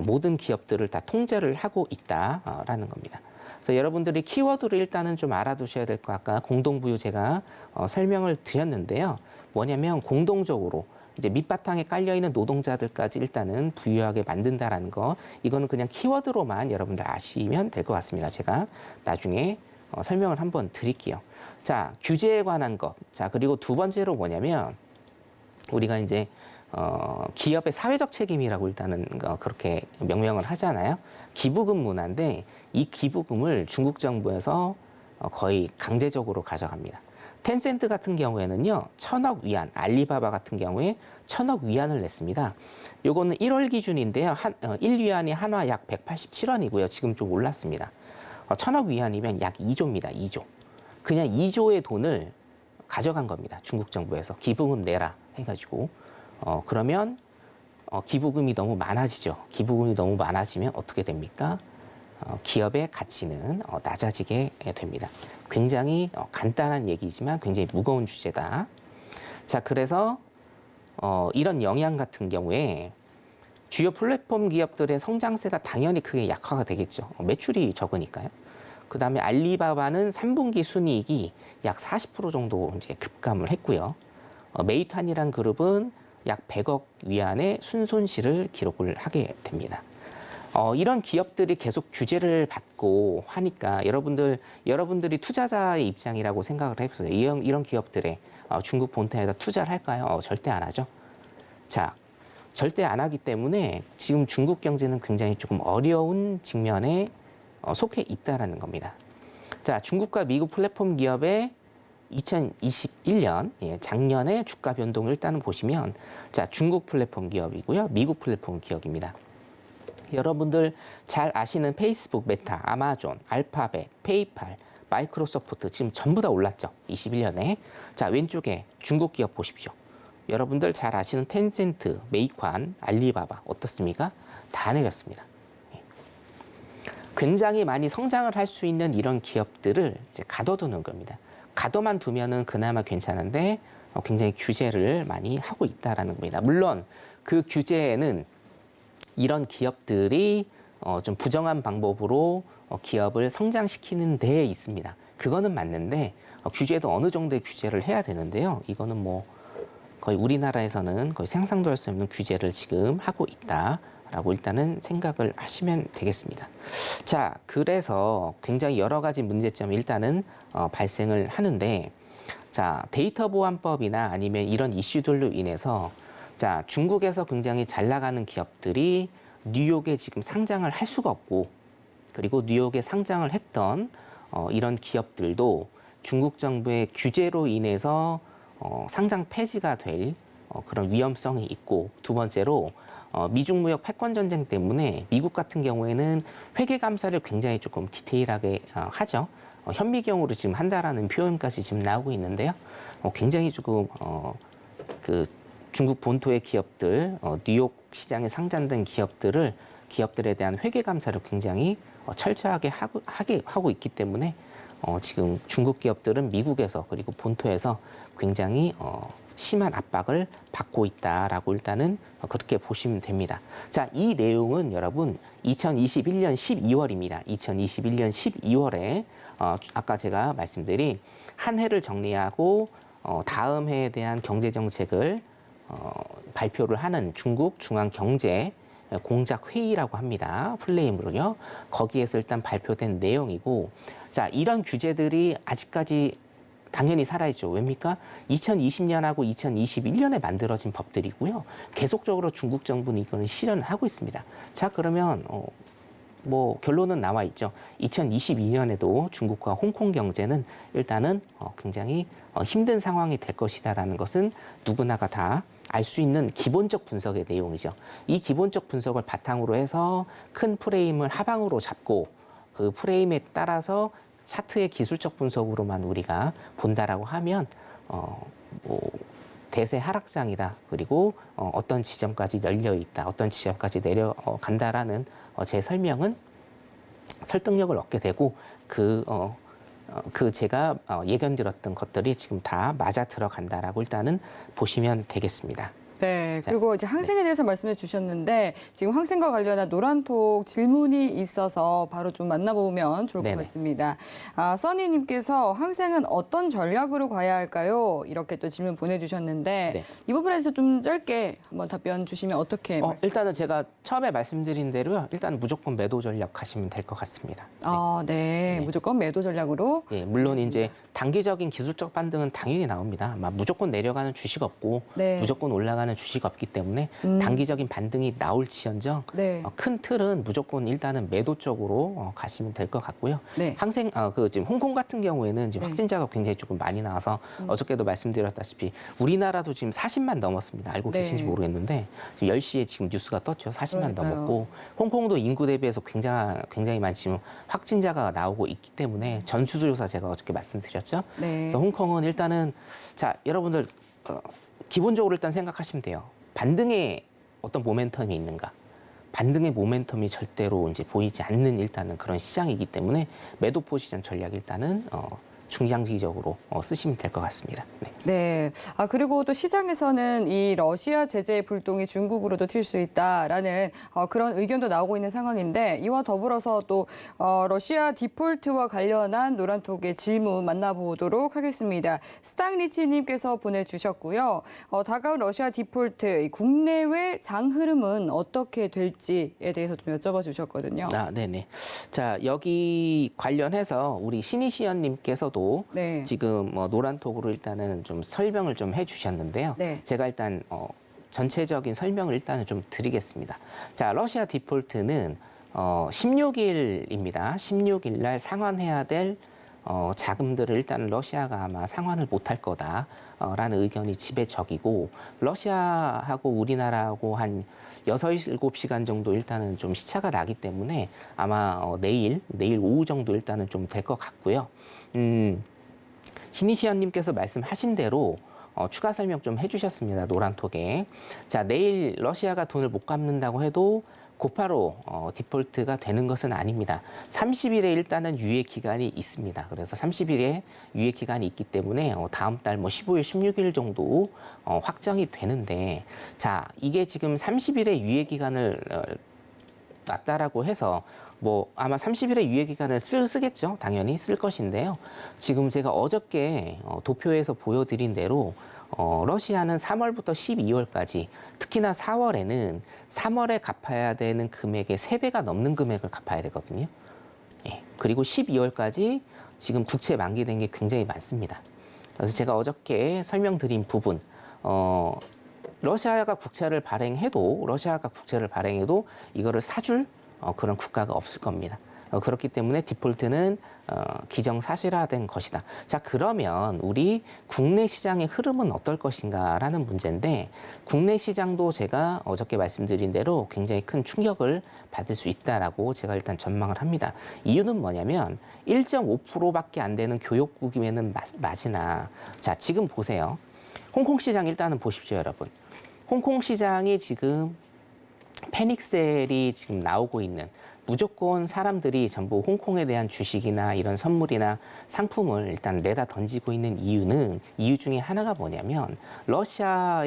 모든 기업들을 다 통제를 하고 있다라는 겁니다. 그래서 여러분들이 키워드를 일단은 좀 알아두셔야 될 거 아까 공동부유 제가 설명을 드렸는데요. 뭐냐면 공동적으로 이제 밑바탕에 깔려있는 노동자들까지 일단은 부유하게 만든다라는 거, 이거는 그냥 키워드로만 여러분들 아시면 될 것 같습니다. 제가 나중에 설명을 한번 드릴게요. 자, 규제에 관한 것. 자, 그리고 두 번째로 뭐냐면 우리가 이제 기업의 사회적 책임이라고 일단은 그렇게 명명을 하잖아요. 기부금 문화인데 이 기부금을 중국 정부에서 거의 강제적으로 가져갑니다. 텐센트 같은 경우에는요, 1,000억 위안, 알리바바 같은 경우에 1,000억 위안을 냈습니다. 요거는 1월 기준인데요. 1위안이 한화 약 187원이고요. 지금 좀 올랐습니다. 1,000억 위안이면 약 2조입니다. 2조. 그냥 2조의 돈을 가져간 겁니다. 중국 정부에서 기부금 내라 해가지고. 그러면 기부금이 너무 많아지죠. 기부금이 너무 많아지면 어떻게 됩니까? 기업의 가치는 낮아지게 됩니다. 굉장히 간단한 얘기지만 굉장히 무거운 주제다. 자, 그래서 이런 영향 같은 경우에 주요 플랫폼 기업들의 성장세가 당연히 크게 약화가 되겠죠. 매출이 적으니까요. 그 다음에 알리바바는 3분기 순이익이 약 40% 정도 이제 급감을 했고요. 메이탄이란 그룹은 약 100억 위안의 순손실을 기록을 하게 됩니다. 이런 기업들이 계속 규제를 받고 하니까 여러분들이 투자자의 입장이라고 생각을 해보세요. 이런 기업들에 중국 본토에다 투자를 할까요? 절대 안 하죠. 자, 절대 안 하기 때문에 지금 중국 경제는 굉장히 조금 어려운 직면에 속해 있다라는 겁니다. 자, 중국과 미국 플랫폼 기업의 2021년 작년의 주가 변동을 일단은 보시면, 자, 중국 플랫폼 기업이고요, 미국 플랫폼 기업입니다. 여러분들 잘 아시는 페이스북, 메타, 아마존, 알파벳, 페이팔, 마이크로소프트 지금 전부 다 올랐죠. 21년에. 자, 왼쪽에 중국 기업 보십시오. 여러분들 잘 아시는 텐센트, 메이관, 알리바바 어떻습니까? 다 내렸습니다. 굉장히 많이 성장을 할 수 있는 이런 기업들을 이제 가둬두는 겁니다. 가둬만 두면은 그나마 괜찮은데 굉장히 규제를 많이 하고 있다라는 겁니다. 물론 그 규제에는 이런 기업들이 좀 부정한 방법으로 기업을 성장시키는 데에 있습니다. 그거는 맞는데 규제도 어느 정도의 규제를 해야 되는데요. 이거는 뭐 거의 우리나라에서는 거의 상상도 할 수 없는 규제를 지금 하고 있다라고 일단은 생각을 하시면 되겠습니다. 자, 그래서 굉장히 여러 가지 문제점이 일단은 발생을 하는데, 자, 데이터 보안법이나 아니면 이런 이슈들로 인해서 자, 중국에서 굉장히 잘 나가는 기업들이 뉴욕에 지금 상장을 할 수가 없고, 그리고 뉴욕에 상장을 했던 이런 기업들도 중국 정부의 규제로 인해서 상장 폐지가 될 그런 위험성이 있고, 두 번째로 미중 무역 패권 전쟁 때문에 미국 같은 경우에는 회계 감사를 굉장히 조금 디테일하게 하죠. 현미경으로 지금 한다라는 표현까지 지금 나오고 있는데요. 굉장히 조금 그 중국 본토의 기업들, 뉴욕 시장에 상장된 기업들에 대한 회계 감사를 굉장히 철저하게 하고 있기 때문에 지금 중국 기업들은 미국에서 그리고 본토에서 굉장히 심한 압박을 받고 있다라고 일단은 그렇게 보시면 됩니다. 자, 이 내용은 여러분 2021년 12월입니다. 2021년 12월에 아까 제가 말씀드린 한 해를 정리하고 다음 해에 대한 경제 정책을 발표를 하는 중국 중앙경제 공작회의라고 합니다. 플레임으로요. 거기에서 일단 발표된 내용이고, 자, 이런 규제들이 아직까지 당연히 살아있죠. 왜입니까? 2020년하고 2021년에 만들어진 법들이고요. 계속적으로 중국 정부는 이거는 실현을 하고 있습니다. 자, 그러면 뭐 결론은 나와 있죠. 2022년에도 중국과 홍콩 경제는 일단은 굉장히 힘든 상황이 될 것이다라는 것은 누구나가 다 알 수 있는 기본적 분석의 내용이죠. 이 기본적 분석을 바탕으로 해서 큰 프레임을 하방으로 잡고 그 프레임에 따라서 차트의 기술적 분석으로만 우리가 본다라고 하면 뭐 대세 하락장이다. 그리고 어떤 지점까지 열려 있다. 어떤 지점까지 내려간다라는 제 설명은 설득력을 얻게 되고 그 제가 예견드렸던 것들이 지금 다 맞아 들어간다라고 일단은 보시면 되겠습니다. 네, 네, 그리고 이제 항생에 대해서 말씀해 주셨는데 지금 항생과 관련한 노란톡 질문이 있어서 바로 좀 만나보면 좋을 것 네네. 같습니다. 써니님께서 항생은 어떤 전략으로 가야 할까요? 이렇게 또 질문 보내주셨는데 네. 이 부분에 대해서 좀 짧게 한번 답변 주시면 어떻게 말씀? 일단은 제가 처음에 말씀드린 대로요. 일단 무조건 매도 전략 하시면 될 것 같습니다. 네, 무조건 매도 전략으로. 예, 물론 이제 단기적인 기술적 반등은 당연히 나옵니다. 아마 무조건 내려가는 주식 없고 네. 무조건 올라가는 주식 없기 때문에 단기적인 반등이 나올지언정 네. 큰 틀은 무조건 일단은 매도 쪽으로 가시면 될 것 같고요. 네. 항생 지금 홍콩 같은 경우에는 지금 네. 확진자가 굉장히 조금 많이 나와서 어저께도 말씀드렸다시피 우리나라도 지금 40만 넘었습니다. 알고 네. 계신지 모르겠는데 지금 10시에 지금 뉴스가 떴죠. 40만 그러니까요. 넘었고 홍콩도 인구 대비해서 굉장히 많이 지금 확진자가 나오고 있기 때문에 전수조사 제가 어저께 말씀드렸죠. 네. 그래서 홍콩은 일단은 자 여러분들 기본적으로 일단 생각하시면 돼요. 반등에 어떤 모멘텀이 있는가? 반등의 모멘텀이 절대로 이제 보이지 않는 일단은 그런 시장이기 때문에 매도 포지션 전략 일단은 중장기적으로 쓰시면 될 것 같습니다. 네. 네. 그리고 또 시장에서는 이 러시아 제재 불똥이 중국으로도 튈 수 있다라는 그런 의견도 나오고 있는 상황인데 이와 더불어서 또 러시아 디폴트와 관련한 노란톡의 질문 만나보도록 하겠습니다. 스탕리치님께서 보내주셨고요. 다가온 러시아 디폴트 국내외 장 흐름은 어떻게 될지에 대해서 좀 여쭤봐 주셨거든요. 네네. 자 여기 관련해서 우리 신이시연님께서도 네. 지금 노란톡으로 일단은 좀 설명을 좀 해주셨는데요. 네. 제가 일단 전체적인 설명을 일단은 좀 드리겠습니다. 자, 러시아 디폴트는 16일입니다. 16일 날 상환해야 될 자금들을 일단 러시아가 아마 상환을 못할 거다라는 의견이 지배적이고 러시아하고 우리나라하고 한 6, 7시간 정도 일단은 좀 시차가 나기 때문에 아마 내일 오후 정도 일단은 좀 될 것 같고요. 신이시연님께서 말씀하신 대로 추가 설명 좀 해주셨습니다. 노란톡에. 자, 내일 러시아가 돈을 못 갚는다고 해도 곧바로 디폴트가 되는 것은 아닙니다. 30일에 일단은 유예 기간이 있습니다. 그래서 30일에 유예 기간이 있기 때문에 다음 달 15일, 16일 정도 확정이 되는데 자, 이게 지금 30일에 유예 기간을 놨다라고 해서 아마 30일의 유예 기간을 쓰겠죠. 당연히 쓸 것인데요. 지금 제가 어저께 도표에서 보여드린 대로 러시아는 3월부터 12월까지 특히나 4월에는 3월에 갚아야 되는 금액의 3배가 넘는 금액을 갚아야 되거든요. 예. 그리고 12월까지 지금 국채 만기된 게 굉장히 많습니다. 그래서 제가 어저께 설명드린 부분 러시아가 국채를 발행해도 이거를 사줄 그런 국가가 없을 겁니다. 그렇기 때문에 디폴트는 기정사실화된 것이다. 자, 그러면 우리 국내 시장의 흐름은 어떨 것인가라는 문제인데 국내 시장도 제가 어저께 말씀드린 대로 굉장히 큰 충격을 받을 수 있다라고 제가 일단 전망을 합니다. 이유는 뭐냐면 1.5%밖에 안 되는 교역국임에는 맞으나 자, 지금 보세요. 홍콩 시장 일단은 보십시오, 여러분. 홍콩 시장이 지금 패닉셀이 지금 나오고 있는 무조건 사람들이 전부 홍콩에 대한 주식이나 이런 선물이나 상품을 일단 내다 던지고 있는 이유 중에 하나가 뭐냐면 러시아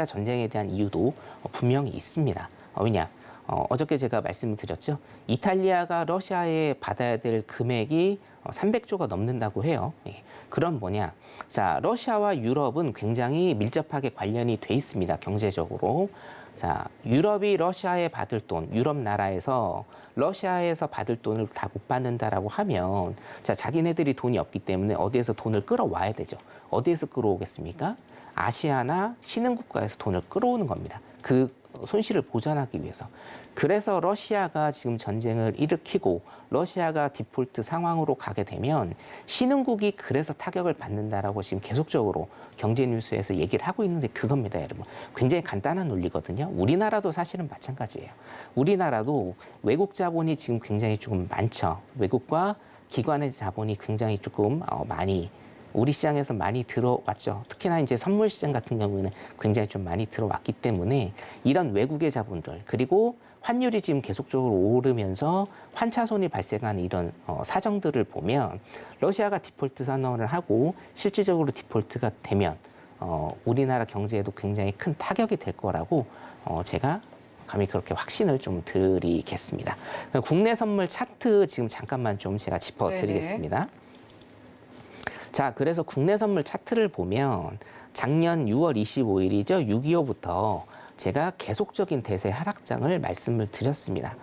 전쟁에 대한 이유도 분명히 있습니다. 왜냐? 어저께 제가 말씀을 드렸죠. 이탈리아가 러시아에 받아야 될 금액이 300조가 넘는다고 해요. 예. 그럼 뭐냐? 자, 러시아와 유럽은 굉장히 밀접하게 관련이 돼 있습니다. 경제적으로. 자, 유럽이 러시아에 받을 돈, 유럽 나라에서 러시아에서 받을 돈을 다 못 받는다라고 하면 자, 자기네들이 돈이 없기 때문에 어디에서 돈을 끌어와야 되죠. 어디에서 끌어오겠습니까? 아시아나 신흥국가에서 돈을 끌어오는 겁니다. 그 손실을 보전하기 위해서. 그래서 러시아가 지금 전쟁을 일으키고 러시아가 디폴트 상황으로 가게 되면 신흥국이 그래서 타격을 받는다라고 지금 계속적으로 경제 뉴스에서 얘기를 하고 있는데 그겁니다, 여러분. 굉장히 간단한 논리거든요. 우리나라도 사실은 마찬가지예요. 우리나라도 외국 자본이 지금 굉장히 조금 많죠. 외국과 기관의 자본이 굉장히 조금 많이 우리 시장에서 많이 들어왔죠. 특히나 이제 선물 시장 같은 경우에는 굉장히 좀 많이 들어왔기 때문에 이런 외국의 자본들 그리고 환율이 지금 계속적으로 오르면서 환차손이 발생하는 이런 사정들을 보면 러시아가 디폴트 선언을 하고 실질적으로 디폴트가 되면 우리나라 경제에도 굉장히 큰 타격이 될 거라고 제가 감히 그렇게 확신을 좀 드리겠습니다. 국내 선물 차트 지금 잠깐만 좀 제가 짚어드리겠습니다. 자, 그래서 국내 선물 차트를 보면 작년 6월 25일이죠. 6.25부터 제가 계속적인 대세 하락장을 말씀을 드렸습니다.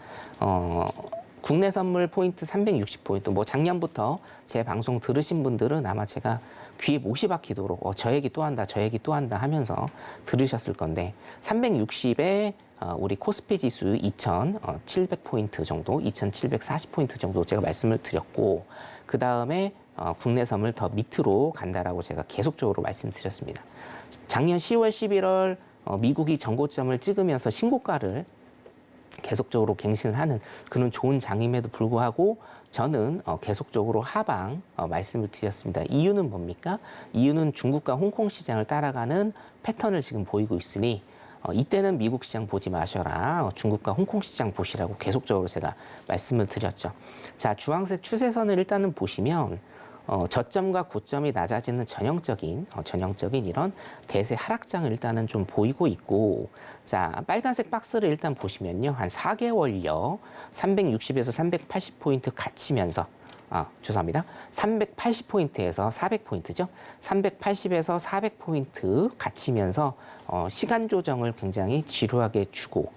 국내 선물 포인트 360포인트, 뭐 작년부터 제 방송 들으신 분들은 아마 제가 귀에 못이 박히도록 저 얘기 또 한다, 저 얘기 또 한다 하면서 들으셨을 건데 360에 우리 코스피 지수 2,700포인트 정도, 2,740포인트 정도 제가 말씀을 드렸고 그 다음에 국내 선물 더 밑으로 간다라고 제가 계속적으로 말씀드렸습니다. 작년 10월, 11월 미국이 전고점을 찍으면서 신고가를 계속적으로 갱신을 하는 그런 좋은 장임에도 불구하고 저는 계속적으로 하방 말씀을 드렸습니다. 이유는 뭡니까? 이유는 중국과 홍콩 시장을 따라가는 패턴을 지금 보이고 있으니 이때는 미국 시장 보지 마셔라. 중국과 홍콩 시장 보시라고 계속적으로 제가 말씀을 드렸죠. 자, 주황색 추세선을 일단은 보시면 저점과 고점이 낮아지는 전형적인 이런 대세 하락장을 일단은 좀 보이고 있고, 자, 빨간색 박스를 일단 보시면요. 한 4개월여 360에서 380포인트 갇히면서, 죄송합니다. 380포인트에서 400포인트죠. 380에서 400포인트 갇히면서 시간 조정을 굉장히 지루하게 주고,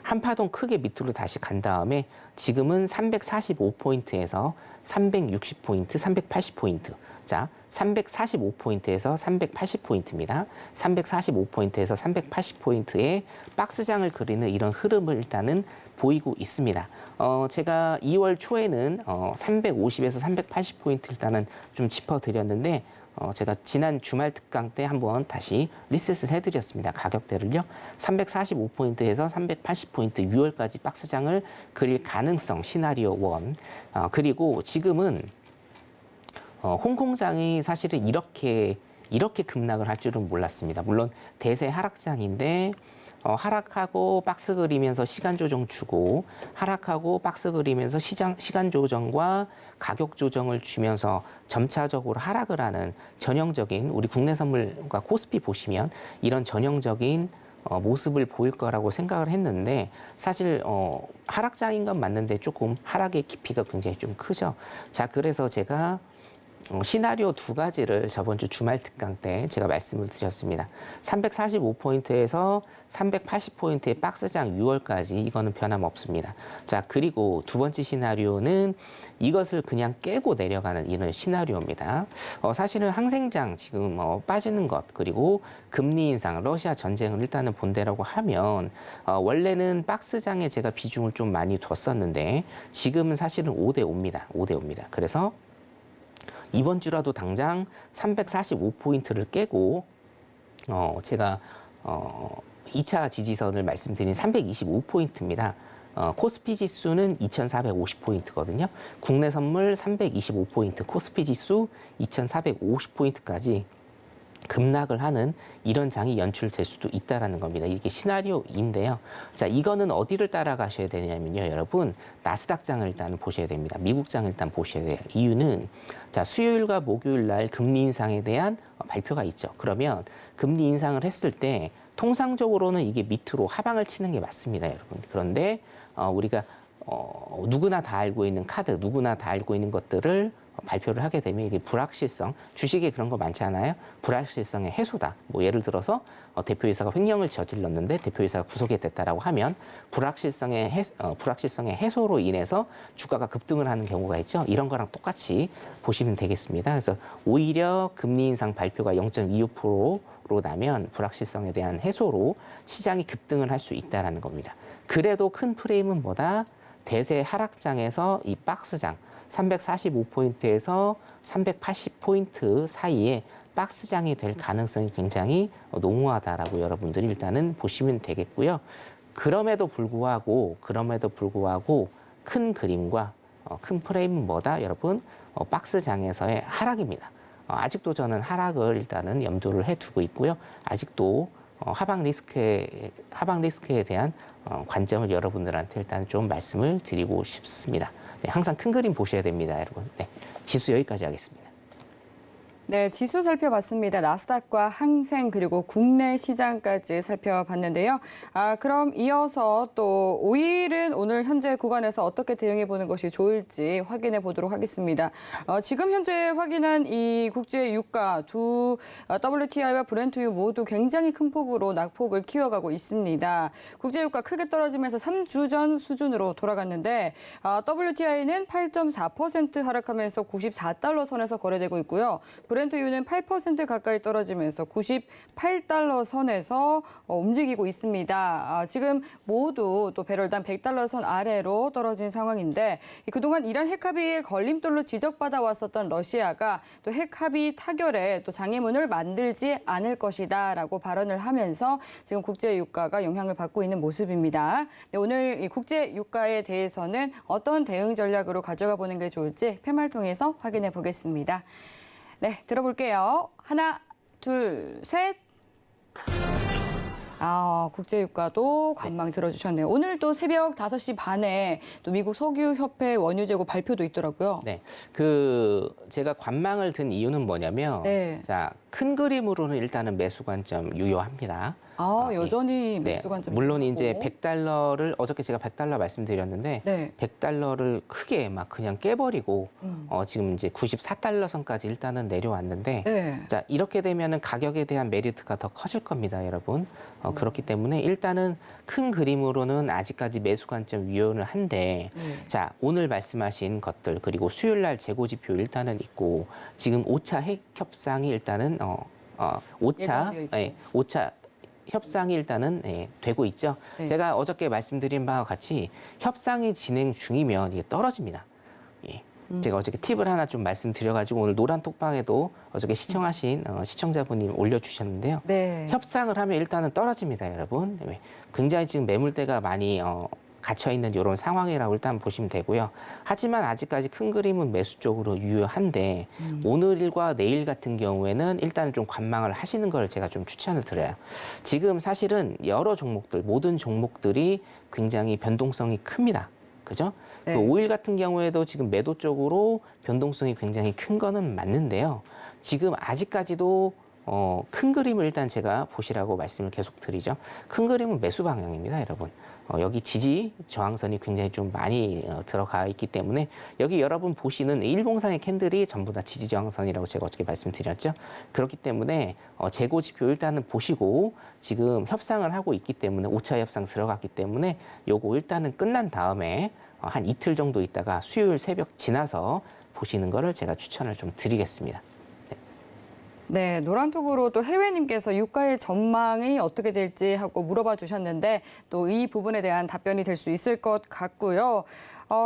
한파동 크게 밑으로 다시 간 다음에 지금은 345포인트에서 360포인트, 380포인트. 자, 345포인트에서 380포인트입니다. 345포인트에서 380포인트의 박스장을 그리는 이런 흐름을 일단은 보이고 있습니다. 제가 2월 초에는 350에서 380포인트 일단은 좀 짚어드렸는데 제가 지난 주말 특강 때 한번 다시 리셋을 해드렸습니다. 가격대를요. 345포인트에서 380포인트 6월까지 박스장을 그릴 가능성 시나리오 1. 그리고 지금은 홍콩장이 사실은 이렇게 급락을 할 줄은 몰랐습니다. 물론 대세 하락장인데 하락하고 박스 그리면서 시간 조정 주고 하락하고 박스 그리면서 시간 조정과 가격 조정을 주면서 점차적으로 하락을 하는 전형적인 우리 국내 선물과 코스피 보시면 이런 전형적인 모습을 보일 거라고 생각을 했는데 사실 하락장인 건 맞는데 조금 하락의 깊이가 굉장히 좀 크죠. 자, 그래서 제가 시나리오 두 가지를 저번 주 주말 특강 때 제가 말씀을 드렸습니다. 345포인트에서 380포인트의 박스장 6월까지 이거는 변함없습니다. 자, 그리고 두 번째 시나리오는 이것을 그냥 깨고 내려가는 이런 시나리오입니다. 사실은 항생장 지금 빠지는 것 그리고 금리 인상, 러시아 전쟁을 일단은 본대라고 하면 원래는 박스장에 제가 비중을 좀 많이 뒀었는데 지금은 사실은 5대5입니다. 5대5입니다. 그래서 이번 주라도 당장 345포인트를 깨고 제가 2차 지지선을 말씀드린 325포인트입니다. 코스피 지수는 2,450포인트거든요. 국내 선물 325포인트, 코스피 지수 2,450포인트까지 급락을 하는 이런 장이 연출될 수도 있다라는 겁니다. 이게 시나리오인데요. 자, 이거는 어디를 따라가셔야 되냐면요, 여러분 나스닥장을 일단 보셔야 됩니다. 미국장을 일단 보셔야 돼요. 이유는 자, 수요일과 목요일 날 금리 인상에 대한 발표가 있죠. 그러면 금리 인상을 했을 때 통상적으로는 이게 밑으로 하방을 치는 게 맞습니다, 여러분. 그런데 우리가 누구나 다 알고 있는 카드, 누구나 다 알고 있는 것들을 발표를 하게 되면 이게 불확실성, 주식에 그런 거 많지 않아요? 불확실성의 해소다. 뭐 예를 들어서 대표이사가 횡령을 저질렀는데 대표이사가 구속이 됐다라고 하면 불확실성의 해소로 인해서 주가가 급등을 하는 경우가 있죠. 이런 거랑 똑같이 보시면 되겠습니다. 그래서 오히려 금리 인상 발표가 0.25%로 나면 불확실성에 대한 해소로 시장이 급등을 할 수 있다라는 겁니다. 그래도 큰 프레임은 뭐다? 대세 하락장에서 이 박스장 345포인트에서 380포인트 사이에 박스장이 될 가능성이 굉장히 농후하다라고 여러분들이 일단은 보시면 되겠고요. 그럼에도 불구하고 큰 그림과 큰 프레임은 뭐다? 여러분, 박스장에서의 하락입니다. 아직도 저는 하락을 일단은 염두를 해두고 있고요. 아직도 하방 리스크에 대한 관점을 여러분들한테 일단 좀 말씀을 드리고 싶습니다. 네, 항상 큰 그림 보셔야 됩니다, 여러분. 네, 지수 여기까지 하겠습니다. 네, 지수 살펴봤습니다. 나스닥과 항생 그리고 국내 시장까지 살펴봤는데요. 그럼 이어서 또 오일은 오늘 현재 구간에서 어떻게 대응해 보는 것이 좋을지 확인해 보도록 하겠습니다. 지금 현재 확인한 이 국제 유가 두 WTI와 브렌트유 모두 굉장히 큰 폭으로 낙폭을 키워가고 있습니다. 국제 유가 크게 떨어지면서 3주 전 수준으로 돌아갔는데 WTI는 8.4% 하락하면서 94달러 선에서 거래되고 있고요. 브렌트유는 8% 가까이 떨어지면서 98달러 선에서 움직이고 있습니다. 지금 모두 또 배럴당 100달러 선 아래로 떨어진 상황인데 그동안 이란 핵합의의 걸림돌로 지적받아 왔었던 러시아가 또 핵합의 타결에 또 장애문을 만들지 않을 것이다라고 발언을 하면서 지금 국제 유가가 영향을 받고 있는 모습입니다. 네, 오늘 이 국제 유가에 대해서는 어떤 대응 전략으로 가져가 보는 게 좋을지 패말 통해서 확인해 보겠습니다. 네, 들어볼게요. 하나, 둘, 셋. 국제유가도 관망 들어주셨네요. 오늘 또 새벽 5시 반에 또 미국 석유협회 원유재고 발표도 있더라고요. 네, 제가 관망을 든 이유는 뭐냐면, 네. 자, 큰 그림으로는 일단은 매수 관점 유효합니다. 여전히 네, 매수 관점. 물론 이제 있고. 100달러를 어저께 제가 100달러 말씀드렸는데 네. 100달러를 크게 막 그냥 깨버리고 지금 이제 94달러 선까지 일단은 내려왔는데 네. 자, 이렇게 되면은 가격에 대한 메리트가 더 커질 겁니다, 여러분. 그렇기 때문에 일단은 큰 그림으로는 아직까지 매수 관점 유효는 한데 자, 오늘 말씀하신 것들 그리고 수요일 날 재고 지표 일단은 있고 지금 5차 핵 협상이 일단은 5차 협상이 일단은 되고 있죠. 네. 제가 어저께 말씀드린 바와 같이 협상이 진행 중이면 이게 떨어집니다. 제가 어저께 팁을 하나 좀 말씀드려가지고 오늘 노란 톡방에도 어저께 시청하신 시청자분이 올려주셨는데요. 네. 협상을 하면 일단은 떨어집니다, 여러분. 굉장히 지금 매물대가 많이 갇혀있는 이런 상황이라고 일단 보시면 되고요. 하지만 아직까지 큰 그림은 매수 쪽으로 유효한데 오늘과 내일 같은 경우에는 일단 좀 관망을 하시는 걸 제가 좀 추천을 드려요. 지금 사실은 여러 종목들, 모든 종목들이 굉장히 변동성이 큽니다. 그죠? 네. 그 오일 같은 경우에도 지금 매도 쪽으로 변동성이 굉장히 큰 거는 맞는데요. 지금 아직까지도 큰 그림을 일단 제가 보시라고 말씀을 계속 드리죠. 큰 그림은 매수 방향입니다, 여러분. 여기 지지 저항선이 굉장히 좀 많이 들어가 있기 때문에 여기 여러분 보시는 일봉상의 캔들이 전부 다 지지 저항선이라고 제가 어저께 말씀드렸죠. 그렇기 때문에 재고 지표 일단은 보시고 지금 협상을 하고 있기 때문에 5차 협상 들어갔기 때문에 요거 일단은 끝난 다음에 한 이틀 정도 있다가 수요일 새벽 지나서 보시는 거를 제가 추천을 좀 드리겠습니다. 네, 노란톡으로 또 해외님께서 유가의 전망이 어떻게 될지 하고 물어봐 주셨는데 또 이 부분에 대한 답변이 될 수 있을 것 같고요.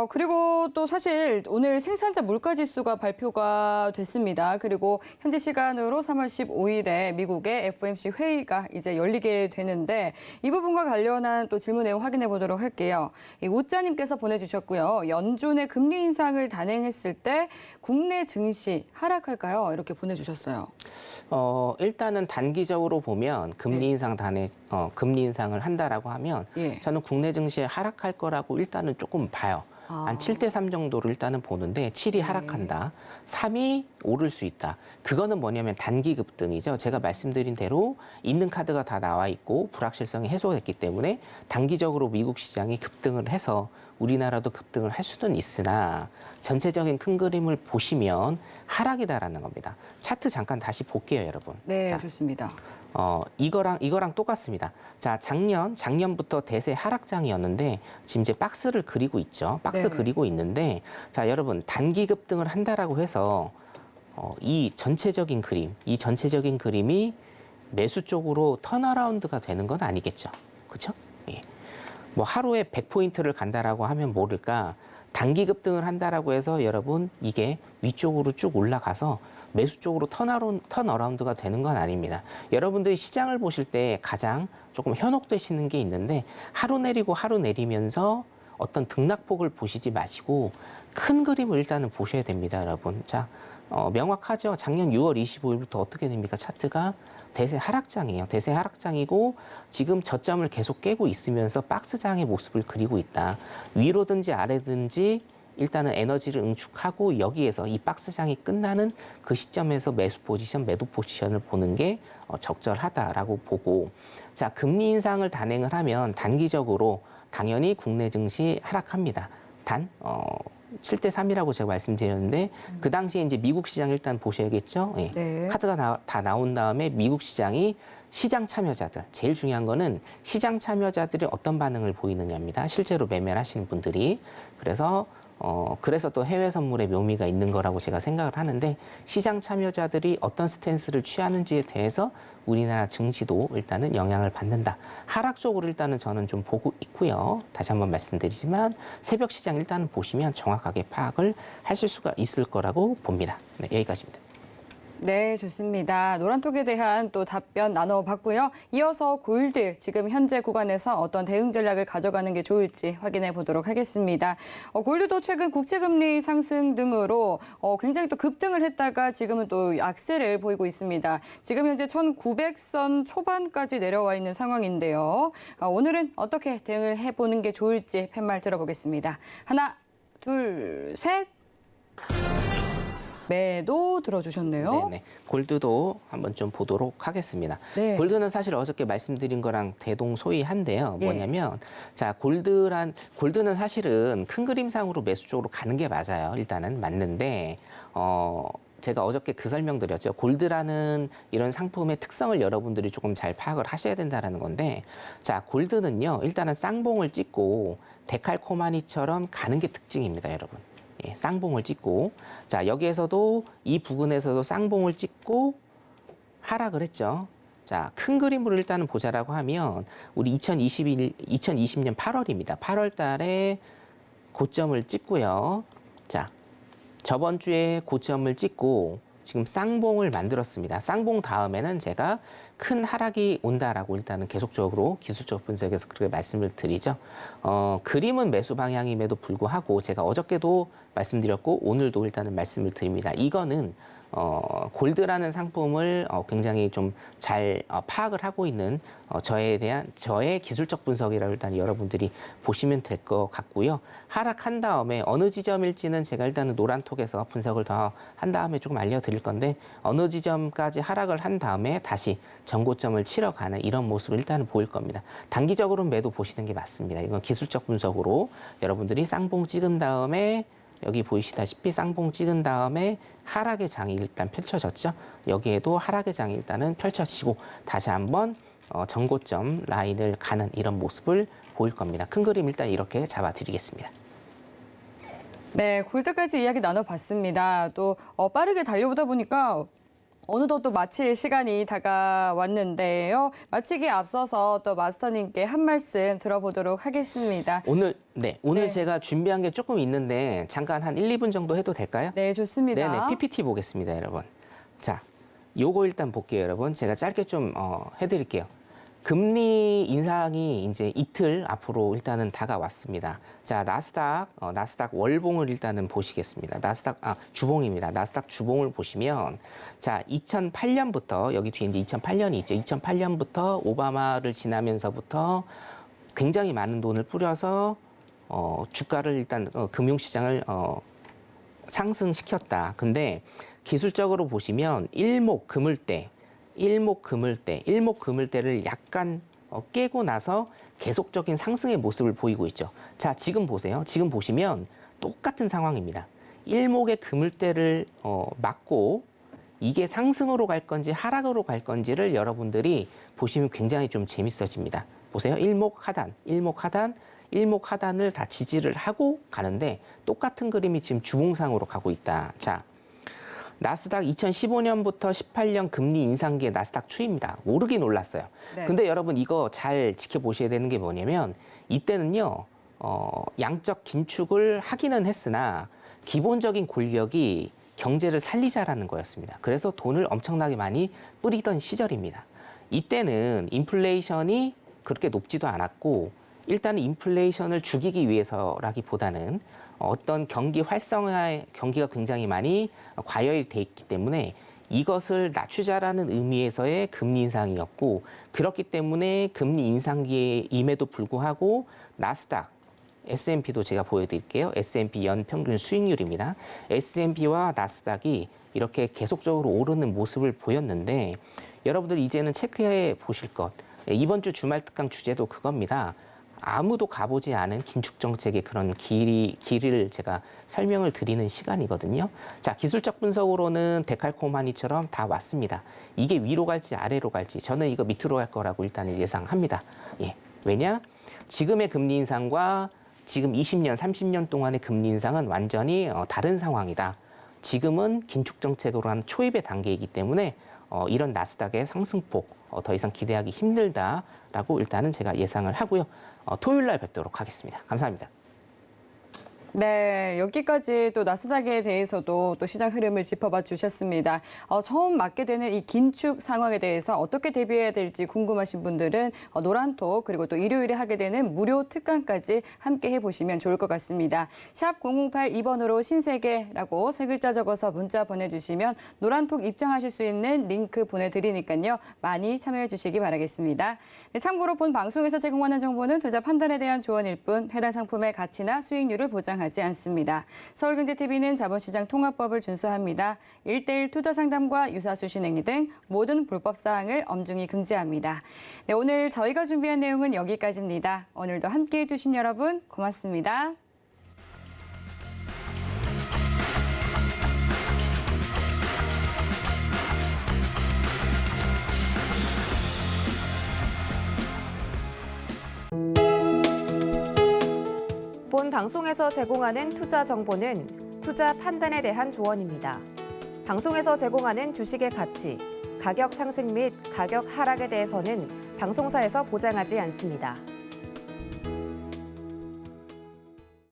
그리고 또 사실 오늘 생산자 물가지수가 발표가 됐습니다. 그리고 현지 시간으로 3월 15일에 미국의 FOMC 회의가 이제 열리게 되는데 이 부분과 관련한 또 질문 내용 확인해 보도록 할게요. 우짜님께서 보내주셨고요. 연준의 금리 인상을 단행했을 때 국내 증시 하락할까요? 이렇게 보내주셨어요. 일단은 단기적으로 보면 금리 인상 금리 인상을 한다라고 하면 저는 국내 증시에 하락할 거라고 일단은 조금 봐요. 한 7대 3 정도를 일단은 보는데 7이 하락한다. 3이 오를 수 있다. 그거는 뭐냐면 단기 급등이죠. 제가 말씀드린 대로 있는 카드가 다 나와 있고 불확실성이 해소됐기 때문에 단기적으로 미국 시장이 급등을 해서 우리나라도 급등을 할 수는 있으나 전체적인 큰 그림을 보시면 하락이다라는 겁니다. 차트 잠깐 다시 볼게요, 여러분. 네, 자, 좋습니다. 이거랑 똑같습니다. 자, 작년부터 대세 하락장이었는데 지금 이제 박스를 그리고 있죠. 박스 네. 그리고 있는데 자, 여러분 단기 급등을 한다라고 해서 이 전체적인 그림이 매수 쪽으로 턴어라운드가 되는 건 아니겠죠. 그렇죠? 예. 뭐 하루에 100포인트를 간다라고 하면 모를까 단기 급등을 한다라고 해서 여러분 이게 위쪽으로 쭉 올라가서 매수 쪽으로 턴어라운드가 되는 건 아닙니다. 여러분들이 시장을 보실 때 가장 조금 현혹되시는 게 있는데 하루 내리고 하루 내리면서 어떤 등락폭을 보시지 마시고 큰 그림을 일단은 보셔야 됩니다, 여러분. 자, 명확하죠. 작년 6월 25일부터 어떻게 됩니까? 차트가 대세 하락장이에요. 대세 하락장이고 지금 저점을 계속 깨고 있으면서 박스장의 모습을 그리고 있다. 위로든지 아래든지 일단은 에너지를 응축하고 여기에서 이 박스장이 끝나는 그 시점에서 매수 포지션, 매도 포지션을 보는 게 적절하다라고 보고, 자, 금리 인상을 단행을 하면 단기적으로 당연히 국내 증시 하락합니다. 단 7대 3이라고 제가 말씀드렸는데 그 당시에 이제 미국 시장 일단 보셔야겠죠. 예. 네. 카드가 다 나온 다음에 미국 시장이 시장 참여자들, 제일 중요한 거는 시장 참여자들이 어떤 반응을 보이느냐입니다. 실제로 매매를 하시는 분들이. 그래서 또 해외 선물의 묘미가 있는 거라고 제가 생각을 하는데, 시장 참여자들이 어떤 스탠스를 취하는지에 대해서 우리나라 증시도 일단은 영향을 받는다. 하락적으로 일단은 저는 좀 보고 있고요. 다시 한번 말씀드리지만 새벽 시장 일단은 보시면 정확하게 파악을 하실 수가 있을 거라고 봅니다. 네, 여기까지입니다. 네, 좋습니다. 노란톡에 대한 또 답변 나눠봤고요. 이어서 골드, 지금 현재 구간에서 어떤 대응 전략을 가져가는 게 좋을지 확인해 보도록 하겠습니다. 골드도 최근 국채금리 상승 등으로 굉장히 또 급등을 했다가 지금은 또 약세를 보이고 있습니다. 지금 현재 1900선 초반까지 내려와 있는 상황인데요. 오늘은 어떻게 대응을 해보는 게 좋을지 팻말 들어보겠습니다. 하나, 둘, 셋. 매도 들어주셨네요. 네네. 골드도 한번 좀 보도록 하겠습니다. 네. 골드는 사실 어저께 말씀드린 거랑 대동소이한데요. 예. 뭐냐면, 자, 골드는 사실은 큰 그림상으로 매수 쪽으로 가는 게 맞아요. 일단은 맞는데, 제가 어저께 그 설명드렸죠. 골드라는 이런 상품의 특성을 여러분들이 조금 잘 파악을 하셔야 된다는 건데, 자, 골드는요, 일단은 쌍봉을 찍고 데칼코마니처럼 가는 게 특징입니다, 여러분. 예, 쌍봉을 찍고, 자, 여기에서도 이 부근에서도 쌍봉을 찍고 하락을 했죠. 자, 큰 그림으로 일단은 보자라고 하면 우리 2020년 8월입니다. 8월 달에 고점을 찍고요. 자, 저번 주에 고점을 찍고 지금 쌍봉을 만들었습니다. 쌍봉 다음에는 제가 큰 하락이 온다라고 일단은 계속적으로 기술적 분석에서 그렇게 말씀을 드리죠. 그림은 매수 방향임에도 불구하고 제가 어저께도 말씀드렸고 오늘도 일단은 말씀을 드립니다. 이거는 골드라는 상품을 굉장히 좀 잘 파악을 하고 있는 저의 기술적 분석이라고 일단 여러분들이 보시면 될 것 같고요. 하락한 다음에 어느 지점일지는 제가 일단은 노란톡에서 분석을 더 한 다음에 조금 알려드릴 건데, 어느 지점까지 하락을 한 다음에 다시 전고점을 치러 가는 이런 모습을 일단은 보일 겁니다. 단기적으로는 매도 보시는 게 맞습니다. 이건 기술적 분석으로 여러분들이 쌍봉 찍은 다음에 여기 보이시다시피 쌍봉 찍은 다음에 하락의 장이 일단 펼쳐졌죠. 여기에도 하락의 장이 일단은 펼쳐지고 다시 한번 전고점 라인을 가는 이런 모습을 보일 겁니다. 큰 그림 일단 이렇게 잡아드리겠습니다. 네, 골드까지 이야기 나눠봤습니다. 또 빠르게 달려오다 보니까 어느덧 또 마칠 시간이 다가왔는데요. 마치기에 앞서서 또 마스터님께 한 말씀 들어보도록 하겠습니다. 오늘 네. 제가 준비한 게 조금 있는데 잠깐 한 1, 2분 정도 해도 될까요? 네, 좋습니다. 네네, PPT 보겠습니다, 여러분. 자, 요거 일단 볼게요, 여러분. 제가 짧게 좀 해드릴게요. 금리 인상이 이제 이틀 앞으로 일단은 다가왔습니다. 자, 나스닥 월봉을 일단은 보시겠습니다. 주봉입니다. 나스닥 주봉을 보시면, 자, 2008년부터, 여기 뒤에 이제 2008년이 있죠. 2008년부터 오바마를 지나면서부터 굉장히 많은 돈을 뿌려서, 주가를 일단, 금융시장을, 상승시켰다. 근데 기술적으로 보시면 일목금을대를 약간 깨고 나서 계속적인 상승의 모습을 보이고 있죠. 자, 지금 보세요. 지금 보시면 똑같은 상황입니다. 일목의 금을대를 맞고 이게 상승으로 갈 건지 하락으로 갈 건지를 여러분들이 보시면 굉장히 좀 재밌어집니다. 보세요. 일목 하단을 다 지지를 하고 가는데 똑같은 그림이 지금 주봉상으로 가고 있다. 자, 나스닥 2015년부터 18년 금리 인상기의 나스닥 추이입니다. 오르긴 올랐어요. 네. 근데 여러분 이거 잘 지켜보셔야 되는 게 뭐냐면 이때는요, 양적 긴축을 하기는 했으나 기본적인 권력이 경제를 살리자라는 거였습니다. 그래서 돈을 엄청나게 많이 뿌리던 시절입니다. 이때는 인플레이션이 그렇게 높지도 않았고 일단 인플레이션을 죽이기 위해서라기보다는 어떤 경기 활성화에 경기가 굉장히 많이 과열이 돼 있기 때문에 이것을 낮추자라는 의미에서의 금리 인상이었고, 그렇기 때문에 금리 인상기임에도 불구하고 나스닥 S&P도 제가 보여드릴게요. S&P 연평균 수익률입니다. S&P와 나스닥이 이렇게 계속적으로 오르는 모습을 보였는데 여러분들 이제는 체크해 보실 것. 이번 주 주말 특강 주제도 그겁니다. 아무도 가보지 않은 긴축 정책의 그런 길이를 제가 설명을 드리는 시간이거든요. 자, 기술적 분석으로는 데칼코마니처럼 다 왔습니다. 이게 위로 갈지 아래로 갈지 저는 이거 밑으로 갈 거라고 일단은 예상합니다. 예. 왜냐? 지금의 금리 인상과 지금 20년, 30년 동안의 금리 인상은 완전히 다른 상황이다. 지금은 긴축 정책으로 한 초입의 단계이기 때문에 이런 나스닥의 상승폭 더 이상 기대하기 힘들다라고 일단은 제가 예상을 하고요. 토요일 날 뵙도록 하겠습니다. 감사합니다. 네, 여기까지 또 나스닥에 대해서도 또 시장 흐름을 짚어봐 주셨습니다. 처음 맞게 되는 이 긴축 상황에 대해서 어떻게 대비해야 될지 궁금하신 분들은 노란톡 그리고 또 일요일에 하게 되는 무료 특강까지 함께 해보시면 좋을 것 같습니다. 샵 0082번으로 신세계라고 세 글자 적어서 문자 보내주시면 노란톡 입장하실 수 있는 링크 보내드리니까요. 많이 참여해 주시기 바라겠습니다. 네, 참고로 본 방송에서 제공하는 정보는 투자 판단에 대한 조언일 뿐 해당 상품의 가치나 수익률을 보장하지 않습니다. 서울경제TV는 자본시장 통합법을 준수합니다. 1:1 투자 상담과 유사수 신행위 등 모든 불법 사항을 엄중히 금지합니다. 네, 오늘 저희가 준비한 내용은 여기까지입니다. 오늘도 함께해 주신 여러분 고맙습니다. 본 방송에서 제공하는 투자 정보는 투자 판단에 대한 조언입니다. 방송에서 제공하는 주식의 가치, 가격 상승 및 가격 하락에 대해서는 방송사에서 보장하지 않습니다.